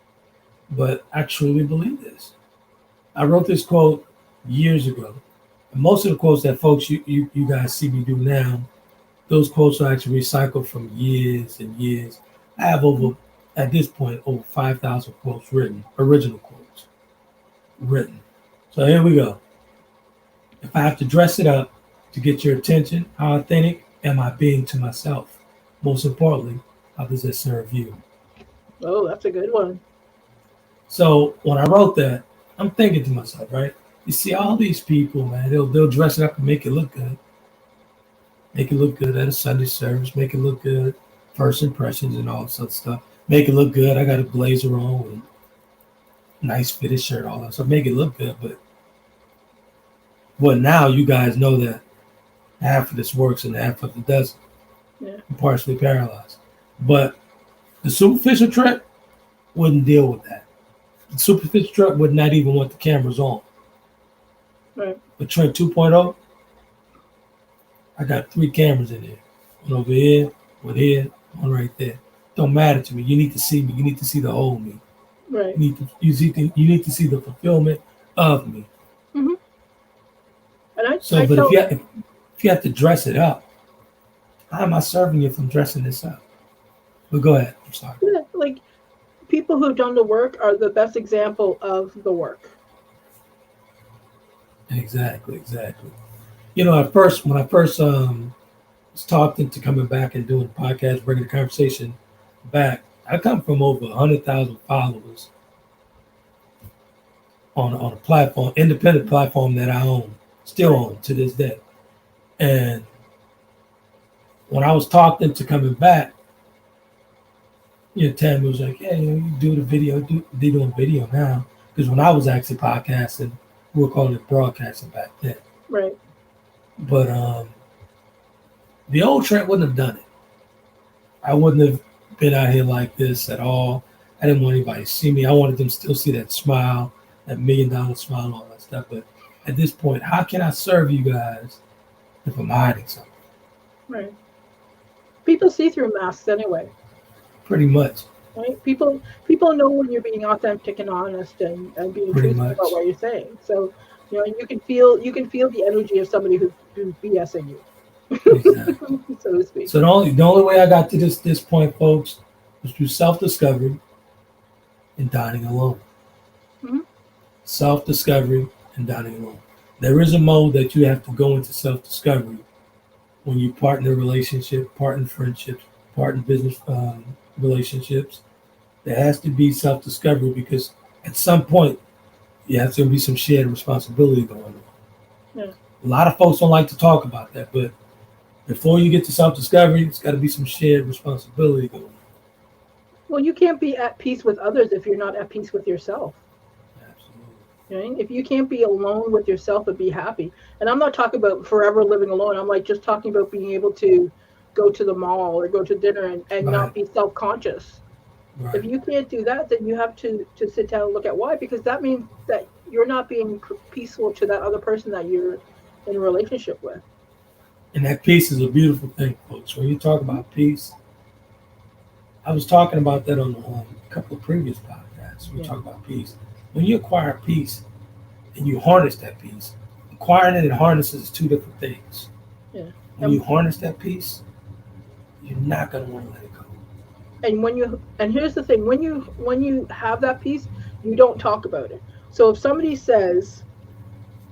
But I truly believe this. I wrote this quote years ago. And most of the quotes that folks you guys see me do now, those quotes are actually recycled from years and years. I have at this point, over 5,000 quotes written, original quotes written. So here we go. If I have to dress it up to get your attention, how authentic am I being to myself? Most importantly, how does it serve you? Oh, that's a good one. So when I wrote that, I'm thinking to myself, right? You see all these people, man, they'll dress it up and make it look good. Make it look good at a Sunday service, make it look good, first impressions and all that sort of stuff. Make it look good. I got a blazer on with a nice fitted shirt, all that. So make it look good. But now you guys know that half of this works and half of it doesn't. Yeah. I'm partially paralyzed. But the superficial trip wouldn't deal with that. The superficial trip would not even want the cameras on. Right. But Trent 2.0, I got 3 cameras in there. One over here, one here, one right there. Don't matter to me. You need to see me. You need to see the whole me. Right. You need to see the fulfillment of me. Mm-hmm. And if you have to dress it up, how am I serving you if I'm dressing this up? But go ahead. I'm sorry. Yeah, like people who've done the work are the best example of the work. Exactly. You know, when I first was talked into coming back and doing a podcast, bringing the conversation back, I come from over 100,000 followers on a platform, independent platform that I own, still own to this day. And when I was talked into coming back, Tammy was like, "Hey, you do the video, they doing video now." Because when I was actually podcasting, we were calling it broadcasting back then. Right. But the old Trent wouldn't have done it. I wouldn't have been out here like this at all. I didn't want anybody to see me. I wanted them to still see that smile, that $1 million smile, all that stuff. But at this point, how can I serve you guys if I'm hiding something? Right. People see through masks anyway. Pretty much. Right. People know when you're being authentic and honest and being truthful about what you're saying. So, you can feel the energy of somebody who's BSing you. Exactly. So to speak. So the only way I got to this point, folks, was through self-discovery and dining alone. Mm-hmm. Self-discovery and dining alone. There is a mode that you have to go into self-discovery when you partner relationship, partner friendships, partner business relationships. There has to be self-discovery because at some point you have to be some shared responsibility going on. Yeah. A lot of folks don't like to talk about that, but before you get to self-discovery, it's got to be some shared responsibility going on. Well, you can't be at peace with others if you're not at peace with yourself. Absolutely. Right? If you can't be alone with yourself and be happy, and I'm not talking about forever living alone. I'm like just talking about being able to go to the mall or go to dinner and Right. not be self-conscious. Right. If you can't do that, then you have to sit down and look at why, because that means that you're not being peaceful to that other person that you're in a relationship with. And that peace is a beautiful thing, folks. When you talk about peace, I was talking about that on a couple of previous podcasts. We talk about peace. When you acquire peace and you harness that peace, Acquiring it and harnessing is two different things. Yeah. When you harness that piece, you're not gonna want to let it go. And here's the thing, when you have that piece, you don't talk about it. So if somebody says,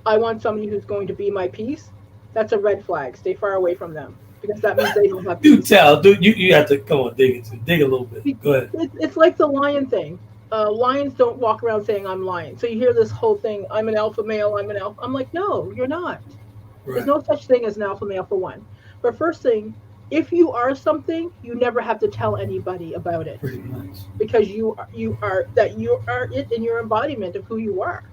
I want somebody who's going to be my piece, that's a red flag. Stay far away from them, because that means they don't have peace. Dude, you have to come on, dig a little bit. Go ahead. It's like the lion thing. Lions don't walk around saying I'm lion. So you hear this whole thing, I'm an alpha male, I'm an alpha. I'm like, no, you're not. Right. There's no such thing as an alpha male, for one. But first thing, if you are something, you never have to tell anybody about it. Pretty much. Because you are it in your embodiment of who you are.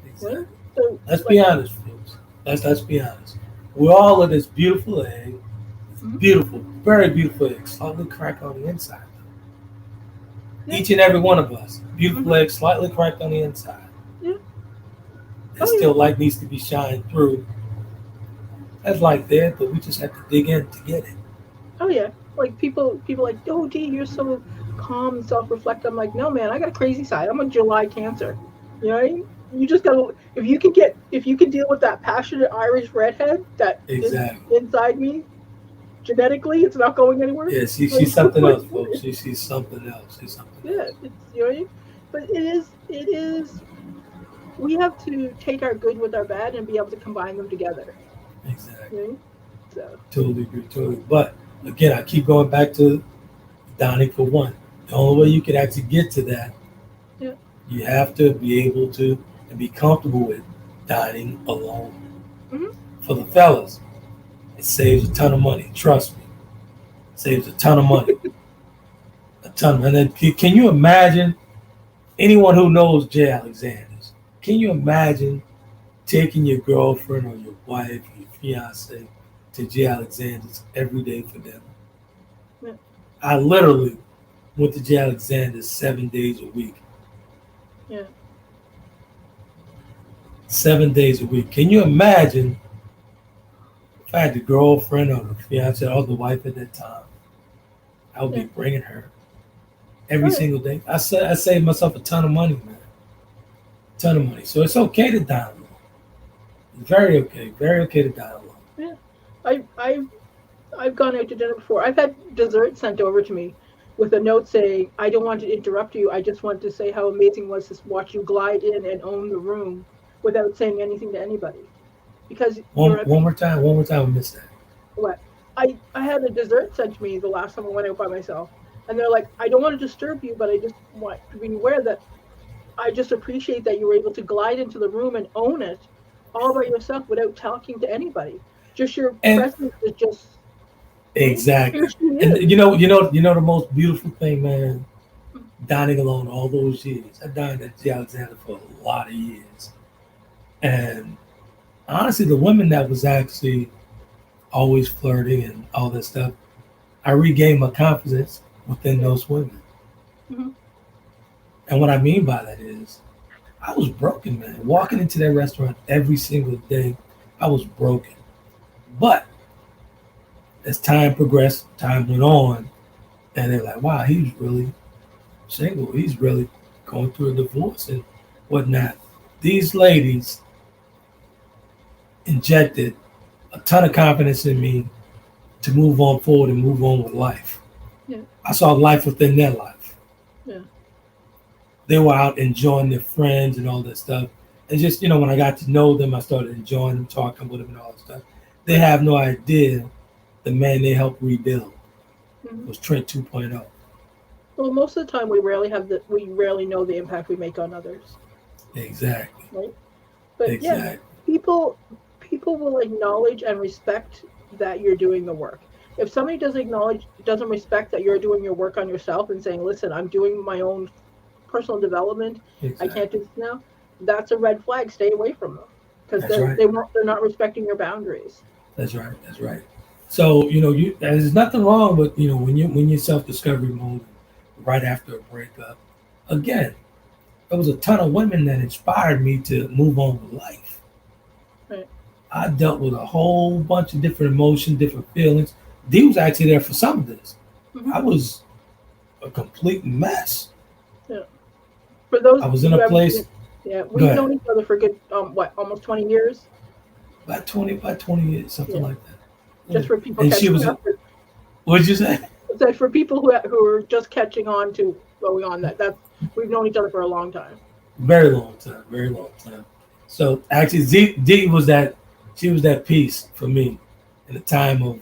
Exactly. Right? So, let's be honest, folks. Let's be honest. We're all of this beautiful egg, beautiful, very beautiful egg, slightly cracked on the inside. Yeah. Each and every one of us, beautiful egg, slightly cracked on the inside. Yeah. There's still light needs to be shined through. That's light there, but we just have to dig in to get it. Oh yeah, like people like, oh Dee, you're so calm and self-reflective. I'm like, no man, I got a crazy side. I'm a July Cancer. You know what I mean? You just gotta, if you can deal with that passionate Irish redhead that is inside me, genetically, it's not going anywhere. Yeah, she's something else, folks. She's something else. Yeah, it's, you know what I mean? But it is. We have to take our good with our bad and be able to combine them together. Exactly. You know? So. Totally agree. But again, I keep going back to dining for one. The only way you can actually get to that, you have to be able to and be comfortable with dining alone. For the fellas, it saves a ton of money. Trust me, it saves a ton of money. A ton. And then, can you imagine? Anyone who knows Jay Alexander's, can you imagine taking your girlfriend or your wife, or your fiance, to Jay Alexander's every day for dinner? Yeah. I literally went to Jay Alexander's 7 days a week. Yeah. 7 days a week. Can you imagine if I had the girlfriend or the fiance or the wife at that time? I would be bringing her every single day. I saved myself a ton of money, man. A ton of money. So it's okay to dine alone. Very okay to dine alone. Yeah. I've gone out to dinner before. I've had dessert sent over to me with a note saying, I don't want to interrupt you. I just want to say how amazing it was to watch you glide in and own the room without saying anything to anybody. Because one more time, I missed that. What? I had a dessert sent to me the last time I went out by myself. And they're like, I don't want to disturb you, but I just want to be aware that I just appreciate that you were able to glide into the room and own it all by yourself without talking to anybody. Just your presence is just exactly. And you know the most beautiful thing, man, dining alone all those years. I dined at Jay Alexander for a lot of years. And honestly, the women that was actually always flirting and all that stuff, I regained my confidence within those women. And what I mean by that is, I was broken, man. Walking into that restaurant every single day, I was broken. But as time progressed, time went on, and they're like, wow, he's really single. He's really going through a divorce and whatnot. These ladies injected a ton of confidence in me to move on forward and move on with life. Yeah. I saw life within their life. Yeah. They were out enjoying their friends and all that stuff. And just, when I got to know them, I started enjoying them, talking with them and all that stuff. They have no idea the man they helped rebuild was Trent 2.0. Well, most of the time we rarely know the impact we make on others. Exactly. Right? But yeah, people will acknowledge and respect that you're doing the work. If somebody doesn't respect that you're doing your work on yourself and saying, listen, I'm doing my own personal development, I can't do this now, that's a red flag. Stay away from them. Because they're not respecting your boundaries. That's right. So, there's nothing wrong with, when you're self-discovery mode right after a breakup. Again, there was a ton of women that inspired me to move on with life. Right. I dealt with a whole bunch of different emotions, different feelings. Dee was actually there for some of this. I was a complete mess. Yeah. For those I was in a place. We've known each other for a good, almost 20 years. About 20 years, something like that. Just for people And she catching was, up. what did you say? So for people who are just catching on to going on that's we've known each other for a long time. Very long time, very long time. So actually, D was that, she was that piece for me in a time of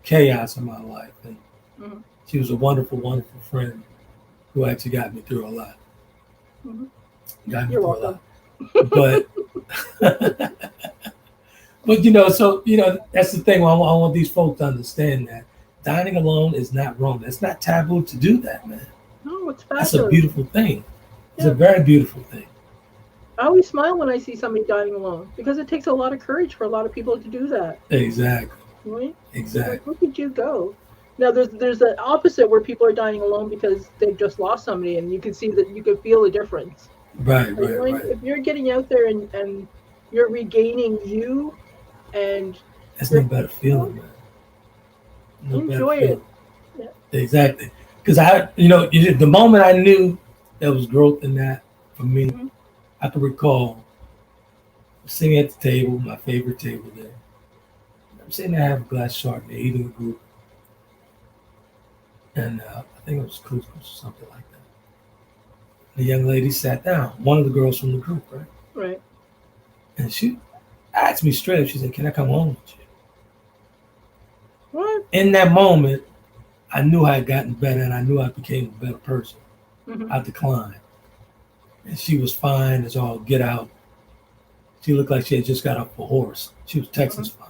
chaos in my life. And Mhm. she was a wonderful, wonderful friend who actually got me through a lot. Mhm. Got me You're through welcome. a lot. But, but so that's the thing. I want these folks to understand that dining alone is not wrong. It's not taboo to do that, man. No, it's That's a fabulous. beautiful thing. It's a Yeah. very beautiful thing. I always smile when I see somebody dining alone because it takes a lot of courage for a lot of people to do that. Exactly. Right? Exactly. Like, look at you go. Now there's the opposite where people are dining alone because they've just lost somebody, and you can see that you can feel the difference. Right, But, right. if you're getting out there and you're regaining you and That's you're no better feeling, man. No better enjoy it. feeling. Exactly. Because the moment I knew there was growth in that for me, Mhm. I can recall sitting at the table, my favorite table there. I'm sitting there having a glass of Chardonnay, eating a group, and I think it was couscous or something like that. The young lady sat down, one of the girls from the group, right? Right. And she asked me straight up, she said, "Can I come home with you?" What? In that moment, I knew I had gotten better and I knew I became a better person. Mhm. I declined. And she was fine as all get out. She looked like she had just got off a horse. She was Texas fine.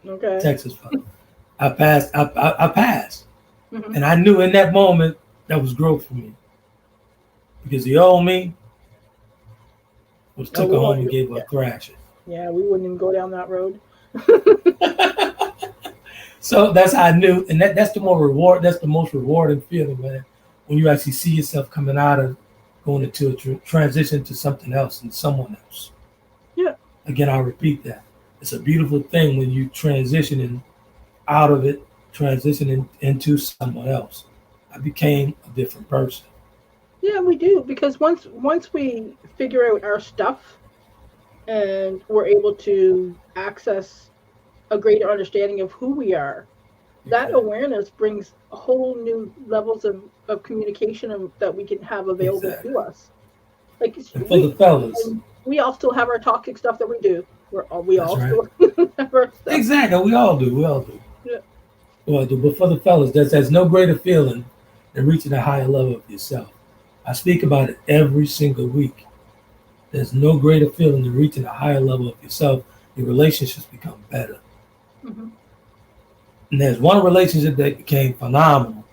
Okay. Texas fine. I passed. I passed. Mhm. And I knew in that moment that was growth for me. Because the old me was took we her home won't and gave her yeah. a thrashing. Yeah, we wouldn't even go down that road. So that's how I knew, and that's the most rewarding feeling, man. When you actually see yourself coming out of going into a transition to something else and someone else. Yeah. Again, I'll repeat that. It's a beautiful thing when you transitioning out of it, transitioning into someone else. I became a different person. Yeah, we do because once we figure out our stuff and we're able to access a greater understanding of who we are, that Exactly. awareness brings a whole new levels of communication that we can have available Exactly. to us. Like And for the fellas, we all still have our toxic stuff that we do. We that's all right. still have our stuff. Exactly. We all do. We all do. Yeah. We all do. But for the fellas, there's no greater feeling than reaching a higher level of yourself. I speak about it every single week. There's no greater feeling than reaching a higher level of yourself. Your relationships become better. Mm-hmm. And there's one relationship that became phenomenal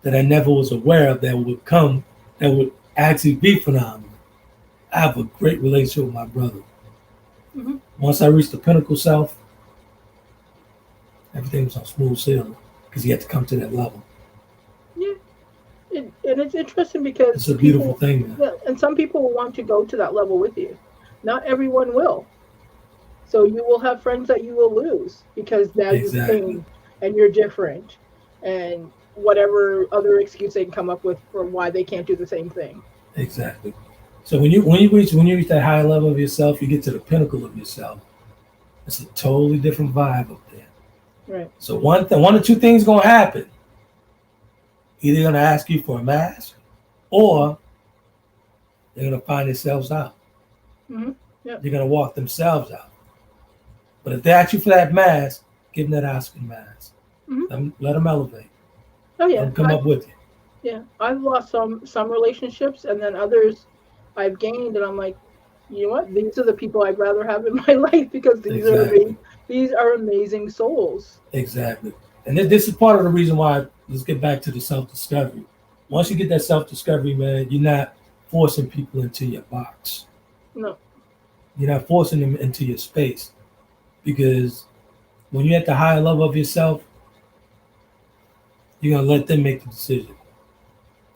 that I never was aware of that would actually be phenomenal. I have a great relationship with my brother. Mm-hmm. Once I reached the pinnacle self, everything was on smooth sailing because he had to come to that level. Yeah. And it's interesting because It's a beautiful thing, man. Yeah, and some people will want to go to that level with you. Not everyone will. So you will have friends that you will lose because now you've changed and you're different, and whatever other excuse they can come up with for why they can't do the same thing. Exactly. So when you reach that higher level of yourself, you get to the pinnacle of yourself. It's a totally different vibe up there. Right. So one or two things gonna happen. Either gonna ask you for a mask, or they're gonna find themselves out. Mm-hmm. Yep. They're gonna walk themselves out. But if they ask you for that mask, give them that Oscar mask. Mm-hmm. Let them elevate. Oh yeah. Let them come up with you. Yeah, I've lost some relationships, and then others I've gained, and I'm like, you know what? These are the people I'd rather have in my life because these are amazing souls. Exactly. And this is part of the reason why. Let's get back to the self-discovery. Once you get that self-discovery, man, you're not forcing people into your box. No. You're not forcing them into your space. Because when you're at the higher level of yourself, you're going to let them make the decision.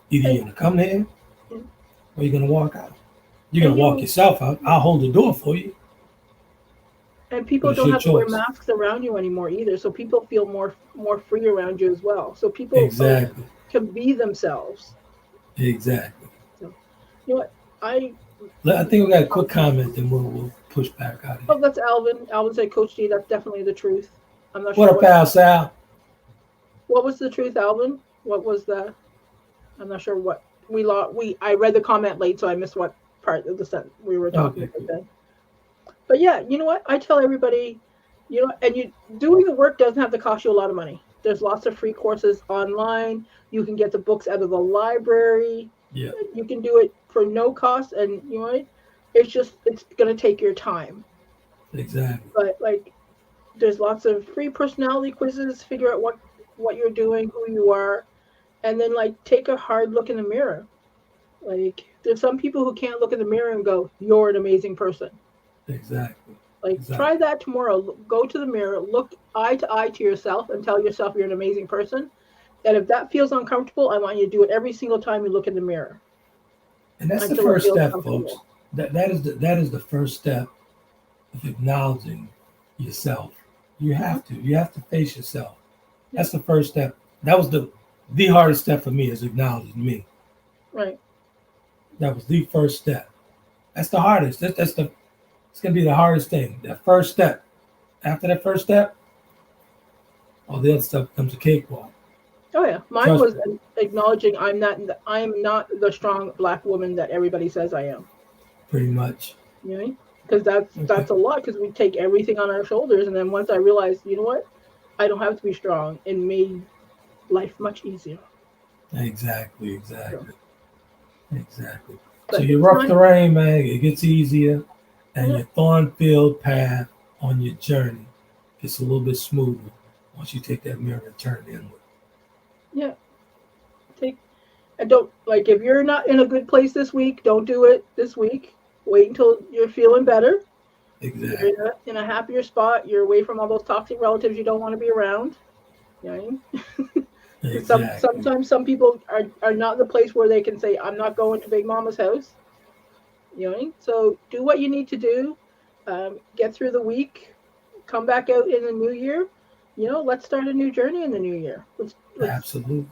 Either you're going to come here or you're going to walk out. You're going to walk yourself out. I'll hold the door for you. And people don't have to wear masks around you anymore either. So people feel more free around you as well. So people can be themselves. Exactly. So, you know what? I think we got a quick comment, then we'll pushback out of Oh, you. that's Alvin. Alvin said, Coach D, that's definitely the truth. I'm not What sure up, pal, Sal? what was the truth, Alvin. What was the? I'm not sure what we lost. I read the comment late, so I missed what part of the sentence we were talking Okay, about cool. then. But yeah, you know what? I tell everybody, and you doing the work doesn't have to cost you a lot of money. There's lots of free courses online. You can get the books out of the library. Yeah, You can do it for no cost, and you know what? It's gonna take your time. exactly. But like, there's lots of free personality quizzes. Figure out what you're doing, who you are, and then like take a hard look in the mirror. Like, there's some people who can't look in the mirror and go, "You're an amazing person." Exactly. Like, try Exactly. that tomorrow. Go to the mirror, look eye to eye to yourself, and tell yourself you're an amazing person. And if that feels uncomfortable, I want you to do it every single time you look in the mirror And that's the until it first feels step, folks. comfortable. That is the first step of acknowledging yourself. You have to. You have to face yourself. That's the first step. That was the hardest step for me, is acknowledging me. Right. That was the first step. That's the hardest. It's gonna be the hardest thing. That first step. After that first step, all the other stuff becomes a cakewalk. Oh yeah, mine Trust was me. acknowledging I'm not the strong black woman that everybody says I am. Pretty much. You know, because Okay. that's a lot. Because we take everything on our shoulders, and then once I realized, you know what, I don't have to be strong, it made life much easier. Exactly. So, Exactly. So but you it's rough not. terrain, man, it gets easier, and Yeah, your thorn-filled path on your journey gets a little bit smoother once you take that mirror and turn it inward. yeah. Take and don't like if you're not in a good place this week, don't do it this week. Wait until you're feeling better. You're Exactly. in a happier spot. You're away from all those toxic relatives you don't want to be around. You know what I mean? Because Exactly. sometimes some people are not in the place where they can say, I'm not going to Big Mama's house. You know what I mean? So do what you need to do. Get through the week. Come back out in the new year. Let's start a new journey in the new year. Absolutely.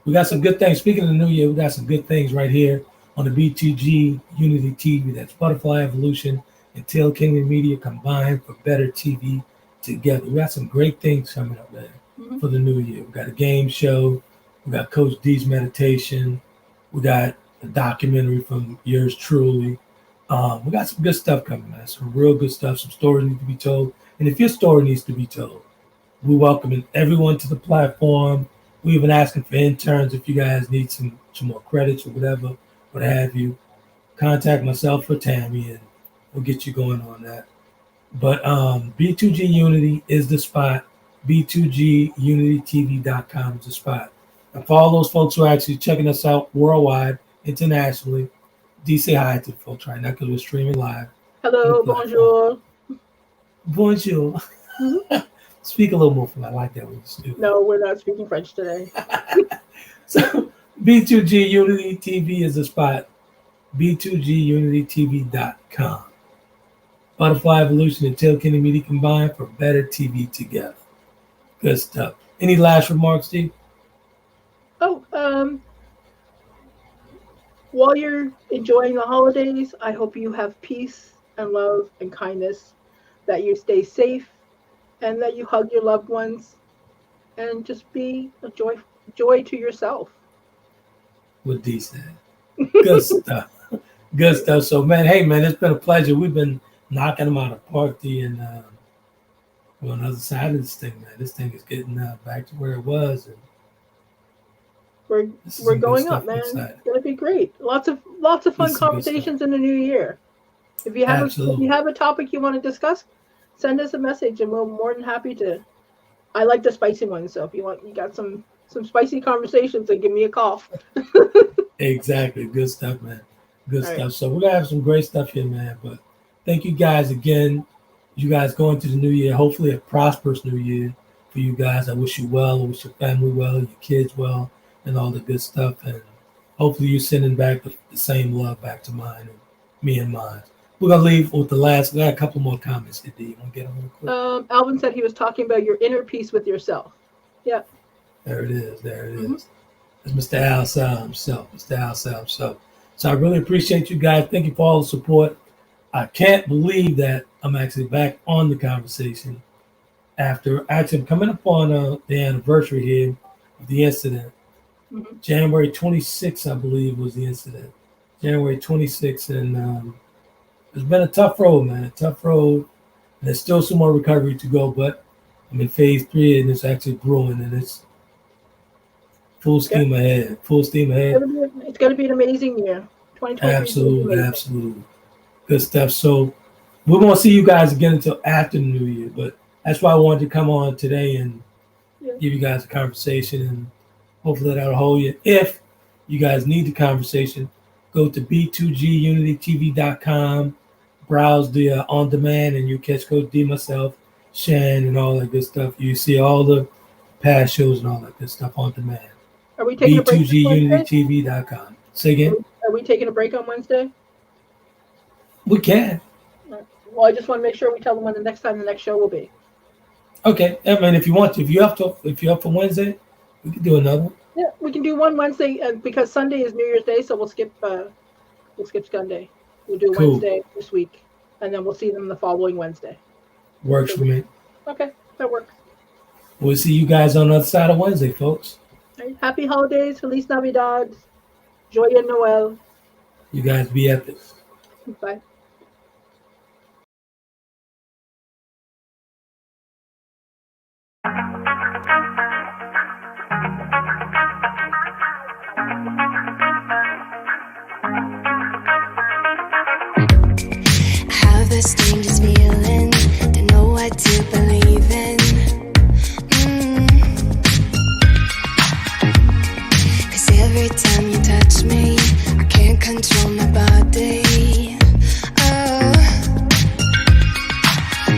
We got some good things. Speaking of the new year, we got some good things right here on the B2G Unity TV. That's Butterfly Evolution and Tail Kingdom Media combined for better TV together. We got some great things coming up there Mhm. for the new year. We got a game show. We got Coach D's meditation. We got a documentary from yours truly. We got some good stuff coming, man. Some real good stuff. Some stories need to be told. And if your story needs to be told, we welcoming everyone to the platform. We even asking for interns if you guys need some more credits or whatever, what have you. Contact myself or Tammy, and we'll get you going on that. But B2G Unity is the spot. B2GUnityTV.com is the spot. And for all those folks who are actually checking us out worldwide, internationally, D say hi to the folks right now because we're streaming live on the Hello, platform. bonjour. Bonjour. Mhm. Speak a little more from I like that when you do that. No, we're not speaking French today. So B2G Unity TV is the spot. B2GUnityTV.com. Butterfly Evolution and Tail Kingdom Media combined for better TV together. Good stuff. Any last remarks, Steve? Oh, while you're enjoying the holidays, I hope you have peace and love and kindness, that you stay safe, and that you hug your loved ones, and just be a joy to yourself. What D said. Good stuff. Good stuff. So, man, hey, man, it's been a pleasure. We've been knocking them out of the park, D, and we're on the other side of this thing, man. This thing is getting back to where it was. And We're this is we're some good going up, stuff. I'm man. excited. It's gonna be great. Lots of This fun is some good stuff. conversations in the new year. If you have Absolutely. a topic you want to discuss, send us a message, and we're more than happy to. I like the spicy ones, so if you got some spicy conversations, then give me a call. Exactly. Good stuff, man. Good All right. stuff. So we're gonna have some great stuff here, man. But thank you guys again. You guys going to the new year. Hopefully a prosperous new year for you guys. I wish you well. I wish your family well, your kids well, and all the good stuff. And hopefully you're sending back the same love back to mine and me and mine. We're gonna leave with the last. We got a couple more comments. Did you want to get them real quick? Alvin said he was talking about your inner peace with yourself. Yeah. There it is. There it Mhm. is. That's Mr. Al Sal himself. Mr. Al Sal himself. So I really appreciate you guys. Thank you for all the support. I can't believe that I'm actually back on the conversation after actually I'm coming up on the anniversary here of the incident. Mm-hmm. January 26th, I believe, was the incident. January 26th, and it's been a tough road, man. A tough road, and there's still some more recovery to go. But I'm in phase 3, and it's actually brewing, and it's full steam ahead. Full steam ahead. It's going to be an amazing year. 2023. Absolutely. Good stuff. So we won't see you guys again until after the new year, but that's why I wanted to come on today and give you guys a conversation, and hopefully that'll hold you. If you guys need the conversation, go to b2gunitytv.com, browse the on demand, and you catch Coach D, myself, Shan, and all that good stuff. You see all the past shows and all that good stuff on demand. Are we taking b2gunitytv.com. Say again. Are we taking a break on Wednesday? We can. Well, I just want to make sure we tell them when the next show will be. Okay. I mean, if you want to, if you're up for Wednesday, we can do another one. Yeah, we can do one Wednesday because Sunday is New Year's Day, so we'll skip Sunday. We'll do Wednesday this week, and then we'll see them the following Wednesday. Works for me. Okay, that works. We'll see you guys on the other side of Wednesday, folks. Right. Happy holidays, Feliz Navidad, Joyeux Noel. You guys be epic. Bye. This dangerous feeling, don't know what to believe in. Cause every time you touch me, I can't control my body. Oh,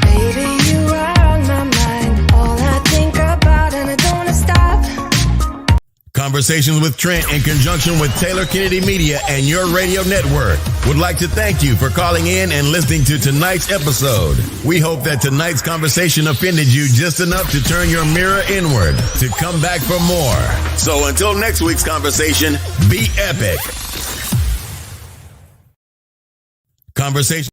baby, you are on my mind, all I think about, and I don't wanna stop. Conversations with Trent in conjunction with Taylor Kennedy Media and your radio network would like to thank you for calling in and listening to tonight's episode. We hope that tonight's conversation offended you just enough to turn your mirror inward to come back for more. So until next week's conversation, be epic. Conversation.